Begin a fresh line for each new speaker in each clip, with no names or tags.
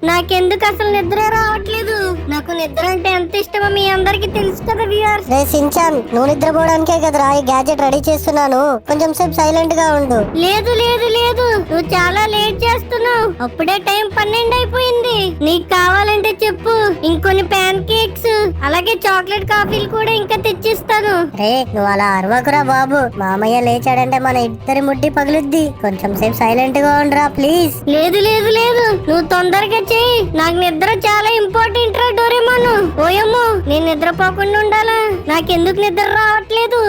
నాకెందుకు అసలు నిద్ర రావట్లేదు. నాకు నిద్ర అంటే ఎంత ఇష్టమో మీ అందరికి తెలుసు కదా వ్యూయర్స్.
రే సించాన్, నువ్వు నిద్రపోవడానికే కదరా ఈ గ్యాజెట్ రెడీ చేస్తున్నాను. కొంచెం సేపు సైలెంట్ గా ఉండు.
లేదు లేదు లేదు, నువ్వు చాలా లేట్ చేస్తున్నావు. అప్పుడే టైం 12 అయిపోయింది. నీకు కావాలంటే చెప్పు, ఇంకొన్ని ప్యాన్ కేక్స్ అలాగే చాక్లెట్ కాఫీలు కూడా ఇంకా తెచ్చిస్తాను.
రే నువ్వు అలా అరవకురా బాబు. మామయ్య లేచాడంటే మన ఇద్దరి ముడ్డి పగులుద్ది. కొంచెం సేపు సైలెంట్ గా ఉండరా ప్లీజ్.
లేదు లేదు లేదు, నువ్వు తొందరగా చెయ్యి. నాకు నిద్ర చాలా ఇంపార్టెంట్ రా డోరేమోను. ఓయమ్మో, నేను నిద్రపోకుండా ఉండాలా? నాకెందుకు నిద్ర రావట్లేదు?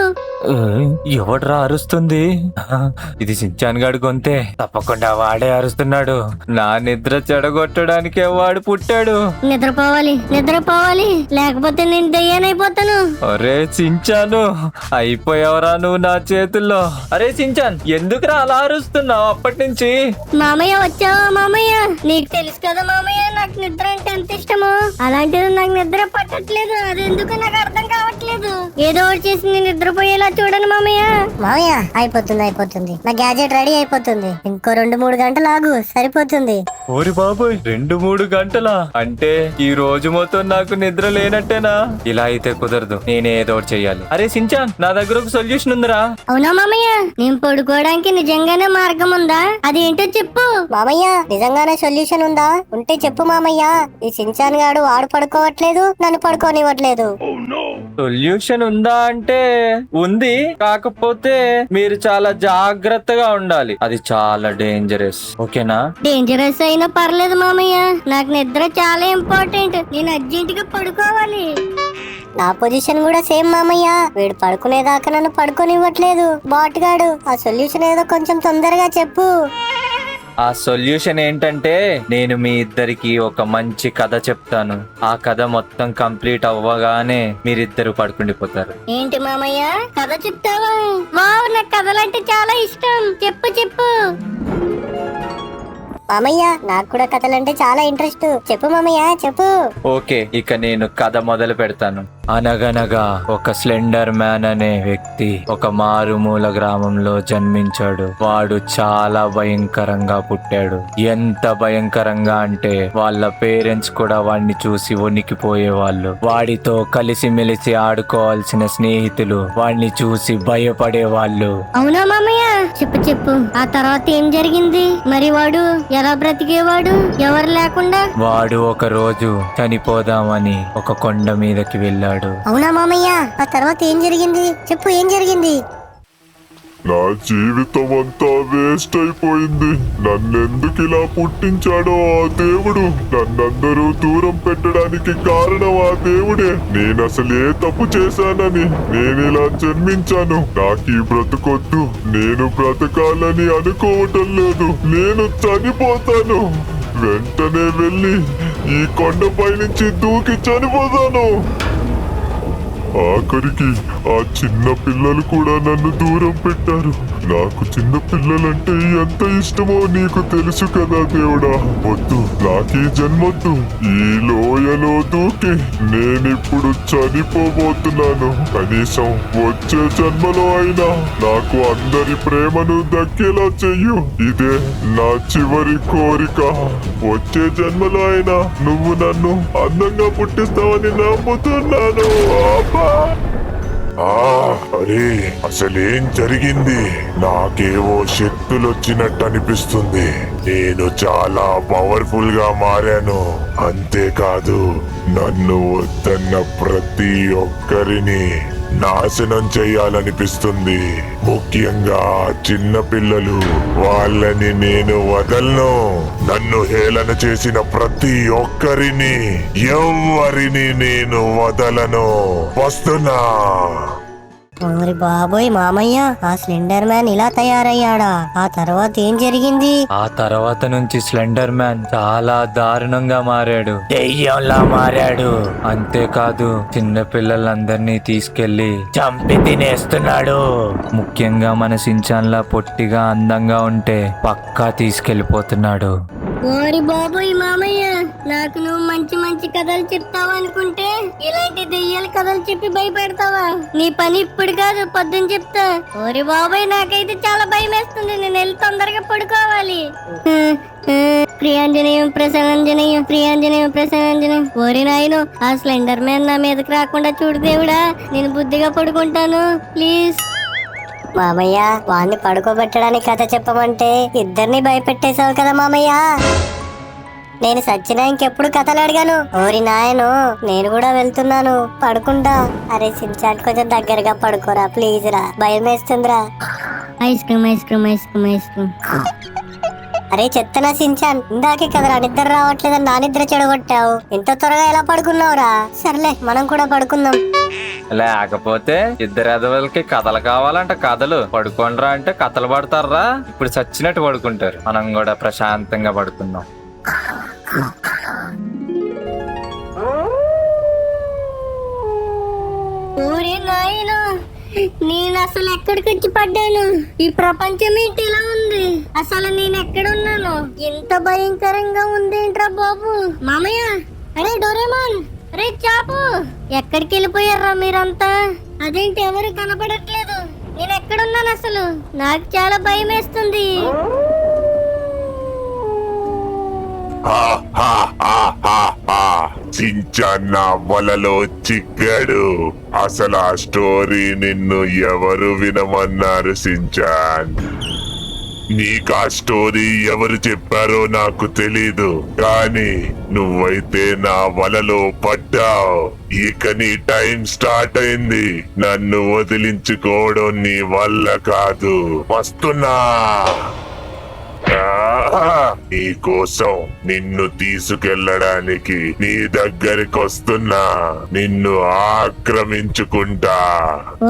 ఎవడ్రా అరుస్తుంది? ఇది సించాన్ గాడు గొంతే. తప్పకుండా వాడే అరుస్తున్నాడు. నా నిద్ర చెడగొట్టడానికే వాడు పుట్టాడు.
నిద్రపోవాలి నిద్రపోవాలి, లేకపోతే నేను దయ్యానైపోతాను.
అరే సించాను, అయిపోయావరా నువ్వు నా చేతుల్లో. అరే సించాన్, ఎందుకురా అలా అరుస్తున్నావు అప్పటి నుంచి?
మామయ్య వచ్చావా మామయ్య? నీకు తెలుసు కదా మామయ్య, నాకు నిద్ర అంటే ఎంత ఇష్టమో. అలాంటిది నాకు నిద్ర పట్టట్లేదు. అదెందుకు నాకు అర్థం కావట్లేదు. ఏదో ఒకటి చేసి నేను నిద్రపోయేలా చూడండి మామయ్య.
మామయ్య అయిపోతుంది. నా గ్యాజెట్ రెడీ అయిపోతుంది. ఇంకో 2-3 గంటలు ఆగు, సరిపోతుంది.
ఓరి బాబోయ్, 2-3 గంటలా? అంటే ఈ రోజు మొత్తం నాకు నిద్ర లేనట్టేనా? ఇలా అయితే కుదరదు, నేనే ఏదో ఒకటి చెయ్యాలి. అరే సించాన్, నా దగ్గర ఒక సొల్యూషన్ ఉందిరా.
అవునా మామయ్య? నేను పడుకోవడానికి నిజంగానే మార్గం ఉందా? అదేంటో చెప్పు
మామయ్య. నిజంగానే సొల్యూషన్ ఉందా? ఉంటే చెప్పు మామయ్య. ఈ సించాన్ గాడు వాడు పడుకోవట్లేదు, నన్ను పడుకోనివ్వట్లేదు.
సొల్యూషన్ ఉందా అంటే ఉంది, కాకపోతే మీరు చాలా జాగ్రత్తగా ఉండాలి. అది చాలా డేంజరస్. ఓకేనా?
డేంజరస్ అయినా పర్లేదు మామయ్య, నాకు నిద్ర చాలా ఇంపార్టెంట్. నేను అర్జెంట్ గా పడుకోవాలి.
నా పొజిషన్ కూడా సేమ్ మామయ్య. వీడు పడుకునేదాకా నన్ను పడుకోనివ్వట్లేదు. బాట్గాడు, ఆ సొల్యూషన్ ఏదో కొంచెం తొందరగా చెప్పు.
ఆ సొల్యూషన్ ఏంటంటే, నేను మీ ఇద్దరికి ఒక మంచి కథ చెప్తాను. ఆ కథ మొత్తం కంప్లీట్ అవ్వగానే మీరిద్దరు పడుకుండిపోతారు.
ఏంటి మామయ్య, కథ చెప్తావా? వావ్, నాకు కథలంటే చాలా ఇష్టం. చెప్పు చెప్పు
మామయ్య. నాకు కూడా కథలంటే చాలా ఇంట్రెస్ట్. చెప్పు మామయ్య, చెప్పు.
ఓకే, ఇక నేను కథ మొదలు పెడతాను. అనగనగా ఒక స్లెండర్ మ్యాన్ అనే వ్యక్తి ఒక మారుమూల గ్రామంలో జన్మించాడు. వాడు చాలా భయంకరంగా పుట్టాడు. ఎంత భయంకరంగా అంటే వాళ్ళ పేరెంట్స్ కూడా వాడిని చూసి వణికిపోయేవాళ్ళు. వాడితో కలిసిమెలిసి ఆడుకోవాల్సిన స్నేహితులు వాడిని చూసి భయపడేవాళ్ళు.
అవునా మామయ్య? చెప్పు చెప్పు, ఆ తర్వాత ఏం జరిగింది? మరి వాడు ఎలా బ్రతికేవాడు ఎవరు లేకుండా?
వాడు ఒక రోజు చనిపోదామని ఒక కొండ మీదకి వెళ్ళాడు.
అవునా మామయ్య? ఆ తర్వాత ఏం జరిగింది? చెప్పు, ఏం జరిగింది?
నా జీవితం అంతా వేస్ట్ అయిపోయింది. నన్నెందుకు ఇలా పుట్టించాడో ఆ దేవుడు, నన్నందరూ దూరం పెట్టడానికి కారణం ఆ దేవుడే. నేనసలు ఏ తప్పు చేశానని నేనిలా జన్మించాను? నాకు ఈ బ్రతుకొద్దు. నేను బ్రతకాలని అనుకోవటం లేదు. నేను చనిపోతాను. వెంటనే వెళ్ళి ఈ కొండపై నుంచి దూకి చనిపోతాను. ఆఖరికి ఆ చిన్న పిల్లలు కూడా నన్ను దూరం పెట్టారు. నాకు చిన్న పిల్లలంటే ఎంత ఇష్టమో నీకు తెలుసు కదా దేవుడా. వద్దు, నాకు ఈ జన్మొద్దు. ఈ లోయలో దూకి నేనిప్పుడు చనిపోబోతున్నాను. కనీసం వచ్చే జన్మలో అయినా నాకు అందరి ప్రేమను దక్కేలా చెయ్యు. ఇదే నా చివరి కోరిక. వచ్చే జన్మలో అయినా నువ్వు నన్ను అందంగా పుట్టిస్తావని నమ్ముతున్నాను.
అరే, అసలేం జరిగింది? నాకేవో శక్తులు వచ్చినట్టు అనిపిస్తుంది. నేను చాలా పవర్ఫుల్ గా మారాను. అంతేకాదు, నన్ను వద్దన్న ప్రతి ఒక్కరిని నాశనం చేయాలనిపిస్తుంది. ముఖ్యంగా చిన్న పిల్లలు. వాళ్ళని నేను వదలను. నన్ను హేళన చేసిన ప్రతి ఒక్కరిని, ఎవరిని నేను వదలను. వస్తున్నా.
ఓరి బాబోయ్ మామయ్య, ఆ స్లెండర్ మ్యాన్ ఇలా తయారయ్యాడా? ఆ తర్వాత ఏం జరిగింది?
ఆ తర్వాత నుంచి స్లెండర్ మ్యాన్ చాలా దారుణంగా మారాడు. దెయ్యంలా మారాడు. అంతేకాదు, చిన్న పిల్లలందరినీ తీసుకెళ్లి చంపి తినేస్తున్నాడు. ముఖ్యంగా మన సించాన్లా పొట్టిగా అందంగా ఉంటే పక్కా తీసుకెళ్లిపోతున్నాడు.
ఓరి బాబోయ్ మామయ్య, నాకు నువ్వు మంచి మంచి కథలు చెప్తావా అనుకుంటే ఇలాంటి దెయ్యాల కథలు చెప్పి భయపెడతావా? నీ పని ఇప్పుడు కాదు, పొద్దున్న చెప్తా. ఓరి బాబాయ్, నాకైతే చాలా భయం వేస్తుంది. నేను వెళ్ళి తొందరగా పడుకోవాలి. ప్రియాంజనేయం ప్రసన్నంజనేయం, ప్రియాంజనేయం ప్రసన్నంజనేయం. ఓరి నాయను, ఆ స్లెండర్ మ్యాన్ నా మీదకి రాకుండా చూడు దేవుడా. నేను బుద్ధిగా పడుకుంటాను, ప్లీజ్.
మామయ్య, వాణ్ణి పడుకోబెట్టడానికి కథ చెప్పమంటే ఇద్దరిని భయపెట్టేశావు కదా మామయ్య. నేను సచ్చినా ఇంకెప్పుడు కథలు అడిగాను. ఓరి నాయను, నేను కూడా వెళ్తున్నాను, పడుకుంటా. అరే సించాన్, కొంచెం దగ్గరగా పడుకోరా ప్లీజ్ రా, భయం వేస్తుందిరా.
Ice cream, ice cream, ice cream, ice cream.
అరే చెత్తనా సించాన్, ఇందాకే కదరా నిద్ర రావట్లేదని నా నిద్ర చెడగొట్టావు. ఇంత త్వరగా ఎలా పడుకున్నావురా? సర్లే, మనం కూడా పడుకుందాం.
లేకపోతే ఇద్దరు ఎదవలకి కథలు కావాలంట. కథలు పడుకోండ్రా అంటే కథలు పడతారా? ఇప్పుడు చచ్చినట్టు పడుకుంటారు. మనం కూడా ప్రశాంతంగా పడుకుందాం.
ఊరే నాయనా, నేను అసలు ఎక్కడికి వచ్చి పడ్డాను? ఈ ప్రపంచం ఏంటి ఇలా ఉంది? అసలు నేను ఎక్కడున్నాను? ఎంత భయంకరంగా ఉందేంట్రా బాబు. మామయ్య, అరే డోరేమాన్, అరే చాపు, ఎక్కడికి వెళ్ళిపోయారా మీరంతా? అదేంటి ఎవరు కనపడట్లేదు? నేను ఎక్కడున్నాను అసలు? నాకు చాలా భయం వేస్తుంది.
సించాన్ నా వలలో చిక్కాడు. అసలు ఆ స్టోరీ నిన్ను ఎవరు వినమన్నారు సించాన్? నీకు ఆ స్టోరీ ఎవరు చెప్పారో నాకు తెలీదు, కానీ నువ్వైతే నా వలలో పడ్డావు. ఇక నీ టైం స్టార్ట్ అయింది. నన్ను వదిలించుకోవడం నీ వల్ల కాదు. వస్తున్నా. నీ కోసం నిన్ను తీసుకెళ్ళడానికి నీ దగ్గరికి వస్తున్నా. నిన్ను ఆక్రమించుకుంటా.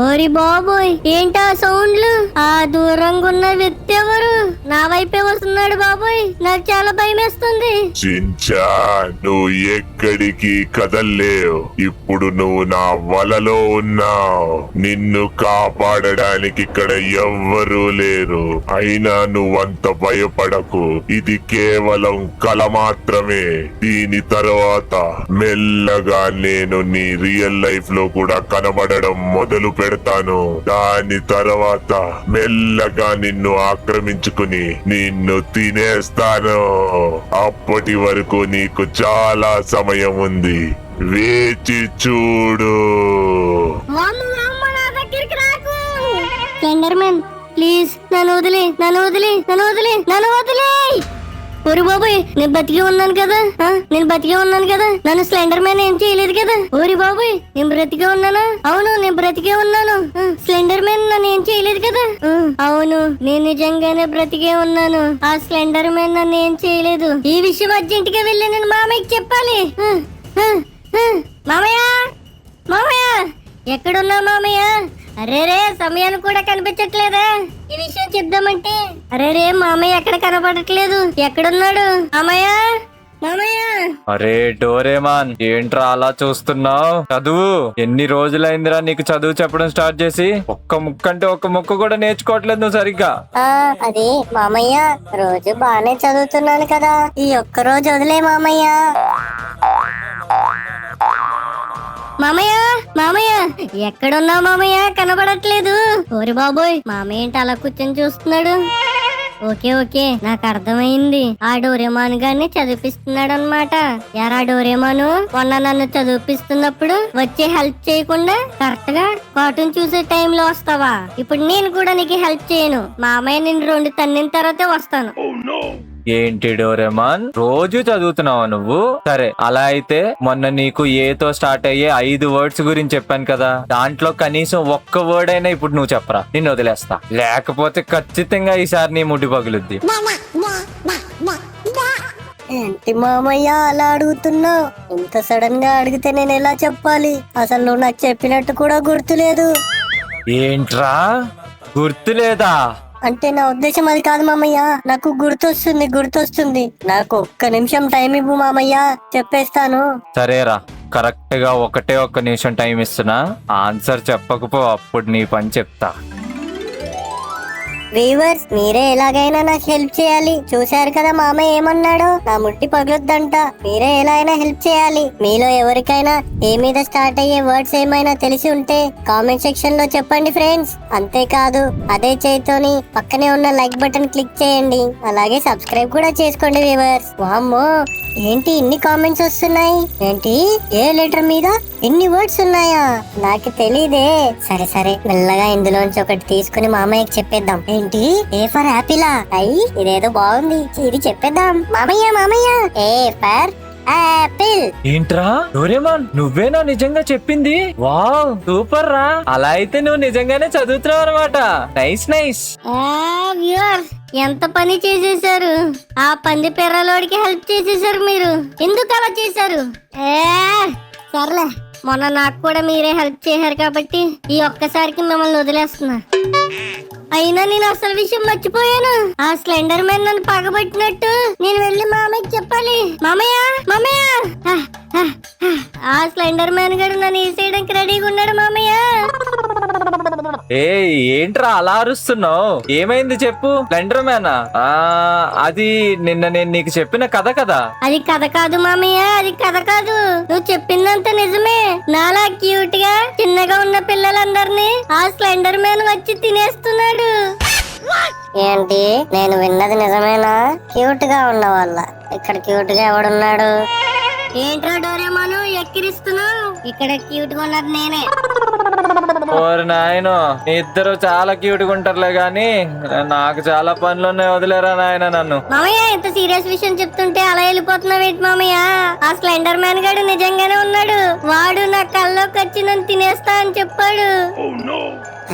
ఓరి బాబోయ్, ఏంటా సౌండ్లు? ఆ దూరంగా ఉన్న వ్యక్తి ఎవరు? నా వైపే వస్తున్నాడు బాబోయ్, నాకు చాలా భయం వేస్తుంది.
సించాన్, నువ్వు ఎక్కడికి కదల్లేవు. ఇప్పుడు నువ్వు నా వలలో ఉన్నావు. నిన్ను కాపాడడానికి ఇక్కడ ఎవ్వరూ లేరు. అయినా నువ్వంత భయపడకు. ఇది కేవలం కల మాత్రమే. దీని తర్వాత మెల్లగా నేను నీ రియల్ లైఫ్ లో కూడా కనబడడం మొదలు పెడతాను. దాని తర్వాత మెల్లగా నిన్ను ఆక్రమించుకుని నిన్ను తినేస్తాను. అప్పటి వరకు నీకు చాలా సమయం ఉంది. వేచి చూడు.
స్లెండర్ మ్యాన్, ప్లీజ్ నన్ను వదిలే, నన్ను వదిలే, నన్ను వదిలే, నన్ను వదిలే. ఓరి బాబోయ్, నేను బతికే ఉన్నాను కదా, నేను బతికే ఉన్నాను కదా. నన్ను స్లెండర్ మ్యాన్ ఏం చేయలేదు కదా. ఓరి బాబోయ్, నేను బ్రతికే ఉన్నానా? అవును, నేను బ్రతికే ఉన్నాను. స్లెండర్ మ్యాన్ నన్ను ఏం చేయలేదు కదా. అవును, నేను నిజంగానే బ్రతికే ఉన్నాను. ఆ స్లెండర్ మ్యాన్ నన్ను ఏం చేయలేదు. ఈ విషయం అర్జెంట్ గా వెళ్ళి నేను మామయ్యకి చెప్పాలి. మామయ్య, మామయ్య, ఎక్కడున్నా మామయ్య? అరే రే, సమయాన్ని కూడా కనిపించట్లేదా? ఈ విషయం చెప్దామంటే అరే రే, మామయ్య ఎక్కడ కనపడట్లేదు. ఎక్కడున్నాడు మామయ్య? మామయ్య,
అరే డోరేమాన్, ఏంట్రా అలా చూస్తున్నావు? చదువు. ఎన్ని రోజులైందిరా నీకు చదువు చెప్పడం స్టార్ట్ చేసి? ఒక్క ముక్క అంటే ఒక్క ముక్క కూడా నేర్చుకోవట్లేదు నువ్వు సరిగ్గా.
అది మామయ్య, రోజు బానే చదువుతున్నాను కదా, ఈ ఒక్క రోజు వదిలే మామయ్య.
మామయ్య, మామయ్య, ఎక్కడున్నావు మామయ్య? కనబడట్లేదు. ఓరి బాబోయ్, మామయ్య ఏంటి అలా కూర్చొని చూస్తున్నాడు? ఓకే ఓకే, నాకు అర్థమైంది. ఆ డోరేమాన్ గారిని చదివిస్తున్నాడు అనమాట. యారా డోరేమాను, మొన్న నన్ను చదివిస్తున్నప్పుడు వచ్చి హెల్ప్ చేయకుండా కరెక్ట్ గా కార్టూన్ చూసే టైంలో వస్తావా? ఇప్పుడు నేను కూడా నీకు హెల్ప్ చేయను. మామయ్య నిన్ను 2 తన్నిన తర్వాతే వస్తాను.
ఏంటి డోరేమాన్, రోజు చదువుతున్నావా నువ్వు? సరే, అలా అయితే మొన్న నీకు ఏతో స్టార్ట్ అయ్యే 5 వర్డ్స్ గురించి చెప్పాను కదా, దాంట్లో కనీసం ఒక్క వర్డ్ అయినా ఇప్పుడు నువ్వు చెప్పరా, నిన్ను వదిలేస్తా. లేకపోతే ఖచ్చితంగా ఈసారి నీ ముడి పగులుద్ది.
ఏంటి మామయ్య అలా అడుగుతున్నావు? ఇంత సడన్ గా అడిగితే నేను ఎలా చెప్పాలి? అసలు నువ్వు నాకు చెప్పినట్టు కూడా గుర్తులేదు.
ఏంట్రా, గుర్తులేదా?
అంటే నా ఉద్దేశం అది కాదు మామయ్య, నాకు గుర్తొస్తుంది. నాకు ఒక్క నిమిషం టైం ఇవ్వు మామయ్య, చెప్పేస్తాను.
సరేరా, కరెక్ట్ గా ఒక్క నిమిషం టైం ఇస్తున్నా. ఆన్సర్ చెప్పకపో, అప్పుడు నీ పని చెప్తా.
వీవర్స్ మీరే ఎలాగైనా నాకు హెల్ప్ చేయాలి. చూశారు కదా మామయ్య ఏమన్నాడు, నా ముట్టి పగులుద్దంట. మీరే ఎలా అయినా హెల్ప్ చేయాలి. మీలో ఎవరికైనా ఏ మీద స్టార్ట్ అయ్యే వర్డ్స్ ఏమైనా తెలిసి ఉంటే కామెంట్ సెక్షన్ లో చెప్పండి ఫ్రెండ్స్. అంతేకాదు అదే చేతితోని పక్కనే ఉన్న లైక్ బటన్ క్లిక్ చేయండి. అలాగే సబ్స్క్రైబ్ కూడా చేసుకోండి వీవర్స్. వామ్మో ఏంటి ఇన్ని కామెంట్స్ వస్తున్నాయి, ఏంటి ఏ లెటర్ మీద ఇన్ని వర్డ్స్ ఉన్నాయా, నాకు తెలీదే. సరే సరే మెల్లగా ఇందులోంచి ఒకటి తీసుకుని మామయ్యకి చెప్పేద్దాం. ఏంటి ఏ ఫర్ యాపిలా, అయ్యి ఇదేదో బాగుంది, ఇది చెప్పేద్దాం. మామయ్య మామయ్య ఏ ఫర్ యాపిల్.
ఏంట్రా డోరేమాన్, నువ్వేనా నిజంగా చెప్పింది? వావ్ సూపర్ రా. అలా అయితే నువ్వు నిజంగానే చదువుతున్నావు అనమాట. Nice nice.
వ్యూవర్స్ ఎంత పని చేసేసారు, ఆ పంది పిర్రలోడికి హెల్ప్ చేసేసారు మీరు. ఎందుకు అలా చేశారు? సర్లే మొన్న నాకు కూడా మీరే హెల్ప్ చేశారు కాబట్టి ఈ ఒక్కసారికి మిమ్మల్ని వదిలేస్తున్నా. అయినా నేను అసలు విషయం మర్చిపోయాను. ఆ స్లెండర్ మ్యాన్ నన్ను పగబట్టినట్టు నేను వెళ్ళి మామయ్యకి చెప్పాలి. మామయ్య మామయ్య, ఆ స్లెండర్ మ్యాన్ గారు నన్ను వేసేయడానికి రెడీగా ఉన్నాడు మామయ్య.
ఏ ఏంట్రా అలా అరుస్తున్నావు, ఏమైంది చెప్పు. స్లెండర్ మ్యానా? అది నిన్న నేను నీకు చెప్పిన కథ కదా.
అది కథ కాదు మామయ్య, అది కథ కాదు. నువ్వు చెప్పిందంత నిజమే. నాలా క్యూట్ గా చిన్నగా ఉన్న పిల్లలందరినీ ఆ స్లెండర్ మ్యాన్ వచ్చి తినేస్తున్నాడు.
ఏంటి నేను విన్నది నిజమేనా? క్యూట్ గా ఉన్న వాళ్ళ ఇక్కడ క్యూట్ గా ఎవడున్నాడు?
ఏంట్రా డోరేమాను ఎక్కిరిస్తున్నావు? ఇక్కడ క్యూట్ గా ఉన్నది నేనే.
ఓరి నాయనో, ఇద్దరు చాలా క్యూట్ గా ఉంటారులే గాని నాకు చాలా పనులు ఉన్నాయి, వదిలేరా నాయన నన్ను.
మామయ్య ఇంత సీరియస్ విషయం చెప్తుంటే అలా వెళ్ళిపోతున్నావు ఏంటి మామయ్య? ఆ స్లెండర్ మ్యాన్ గాడు నిజంగానే ఉన్నాడు. వాడు నా కల్లోకి వచ్చి నన్ను తినేస్తా అని చెప్పాడు.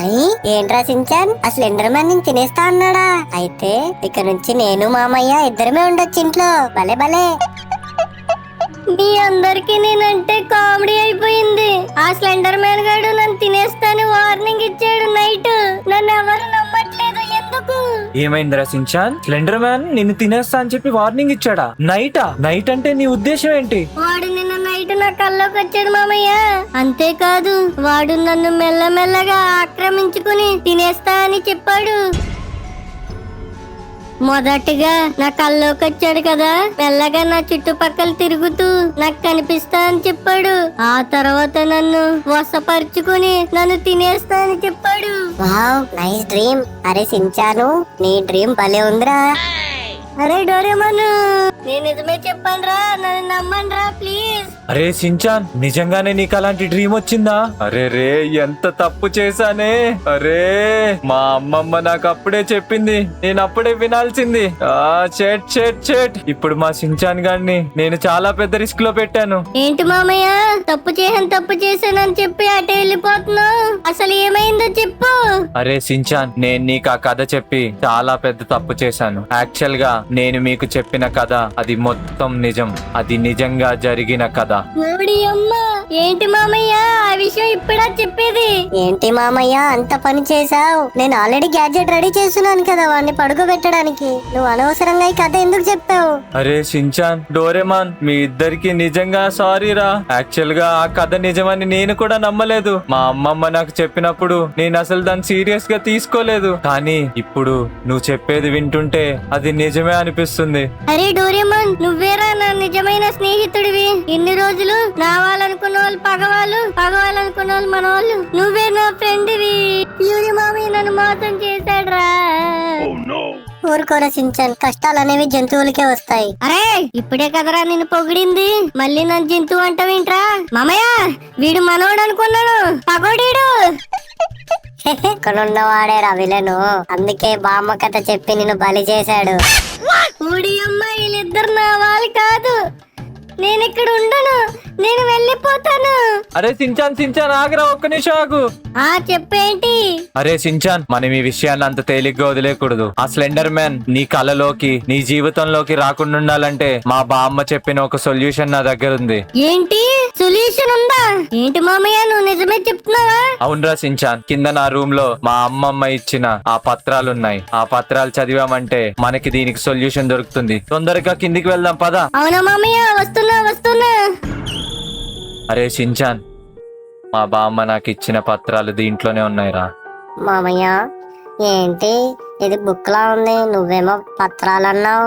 అయ్యి ఏంట్రా సించాన్, ఆ స్లెండర్ మ్యాన్ నేను తినేస్తా అన్నాడా? అయితే ఇక నుంచి నేను మామయ్య ఇద్దరమే ఉండొచ్చు ఇంట్లో. భలే భలే.
మీ అందరికి నేనంటే కామెడీ అయిపోయింది. ఆ స్లెండర్ మ్యాన్ గాడు నన్ను తినేస్తాను వార్నింగ్ ఇచ్చాడు నైట్. నన్ను ఎవరు నమ్మట్లేదు, ఎందుకు?
ఏమైందిరా సించాన్? స్లెండర్ మ్యాన్ నిన్ను తినేస్తా అని చెప్పి వార్నింగ్ ఇచ్చాడా? నైటా? నైట్ అంటే నీ ఉద్దేశం ఏంటి?
వాడు నిన్న నైట్ నా కల్లోకి వచ్చాడు మామయ్య. అంతేకాదు వాడు నన్ను మెల్లమెల్లగా ఆక్రమించుకుని తినేస్తా అని చెప్పాడు. మొదటిగా నా కల్లోకి వచ్చాడు కదా, మెల్లగా నా చుట్టుపక్కల తిరుగుతూ నాకు కనిపిస్తా అని చెప్పాడు. ఆ తర్వాత నన్ను వశపరుచుకుని నన్ను తినేస్తా అని చెప్పాడు.
Wow nice dream. అరే సించాను నీ డ్రీమ్ భలే ఉందిరా.
అరే డోరేమాను, నేను నిజమే చెప్పాను రా, నన్ను నమ్మండి రా ప్లీజ్.
అరే సించాన్, నిజంగానే నీకు అలాంటి డ్రీమ్ వచ్చిందా? అరే రే ఎంత తప్పు చేశానే. అరే మా అమ్మమ్మ నాకు అప్పుడే చెప్పింది, నేను అప్పుడే వినాల్సింది. చెట్ చెట్ చెట్. ఇప్పుడు మా సించాన్ గారిని నేను చాలా పెద్ద రిస్క్ లో పెట్టాను.
ఏంటి మామయ్య, తప్పు చేశానని చెప్పి అటే వెళ్ళిపోతున్నావు? అసలు ఏమైందో చెప్పు.
అరే సించాన్, నేను నీకు ఆ కథ చెప్పి చాలా పెద్ద తప్పు చేశాను. యాక్చువల్ గా నేను మీకు చెప్పిన కథ అది మొత్తం నిజం. అది నిజంగా జరిగిన కథ.
ఓడి అమ్మ, ఏంటి మామయ్య ఆ విషయం ఇప్పుడా చెప్పేది?
ఏంటి మామయ్య అంత పని చేసావు? నేను ఆల్రెడీ గ్యాడ్జెట్ రెడీ చేస్తున్నాను కదా వాడిని పడుకోబెట్టడానికి. నువ్వు అనవసరంగా ఈ కథ ఎందుకు చెప్పావు?
అరే సించాన్, డోరేమాన్, మీ ఇద్దరికి నిజంగా సారీ రా. యాక్చువల్ గా ఆ కథ నిజమని నేను కూడా నమ్మలేదు. మా అమ్మమ్మ నాకు చెప్పినప్పుడు నేను అసలు దాన్ని సీరియస్ గా తీసుకోలేదు. కానీ ఇప్పుడు నువ్వు చెప్పేది వింటుంటే అది నిజమే అనిపిస్తుంది.
అరే డోరేమాన్, నువ్వేరా నా నిజమైన స్నేహితుడివి. ఇన్ని రోజులు నా వాళ్ళనుకున్న వాళ్ళు పగవాళ్ళు, పగవాళ్ళనుకున్న వాళ్ళు మన వాళ్ళు. నువ్వే నా ఫ్రెండ్వి. ప్యూరి మామయ్య నన్ను మోసం చేశాడ్రా.
ఊరుకోరా సించాన్, కష్టాలు అనేవి జంతువులకే వస్తాయి.
అరే ఇప్పుడే కదరా నిన్ను పొగిడింది, మళ్ళీ నన్ను జంతువు అంటావేంట్రా? మామయ్య వీడు మనోడు అనుకున్నాను, పగోడీడు.
కొనున్నవాడే రా విలను. అందుకే బామ్మ కథ చెప్పి నిన్ను బలి చేశాడు.
ఊడి అమ్మ, వీళ్ళిద్దరు నా వాళ్ళు కాదు. నేను ఇక్కడ ఉండను, నేను వెళ్ళిపోతాను.
అరే సించాన్ సించాన్ ఆగరా, ఒక్క నిమిషం ఆగు.
చెప్పేంటి?
అరే సించాన్, మనం ఈ విషయాన్ని అంత తేలిగ్గా వదిలేకూడదు. ఆ స్లెండర్ మ్యాన్ నీ కళలోకి, నీ జీవితంలోకి రాకుండా ఉండాలంటే మా బామ్మ చెప్పిన ఒక సొల్యూషన్ నా దగ్గర ఉంది.
ఏంటి సొల్యూషన్ ఉందా? ఏంటి మామయ్య నువ్వు నిజమే చెప్తున్నావా?
అవునరా సించాన్, కింద నా రూమ్ లో మా అమ్మమ్మ ఇచ్చిన ఆ పత్రాలున్నాయి. ఆ పత్రాలు చదివామంటే మనకి దీనికి సొల్యూషన్ దొరుకుతుంది. తొందరగా కిందికి వెళ్దాం పదా.
అవునా మామయ్య, వస్తున్నా.
అరే సించాన్, మా బామ్మ నాకు ఇచ్చిన పత్రాలు దీంట్లోనే ఉన్నాయిరా.
మామయ్య ఏంటి ఇది బుక్ లా ఉంది, నువ్వేమో పత్రాలన్నావు.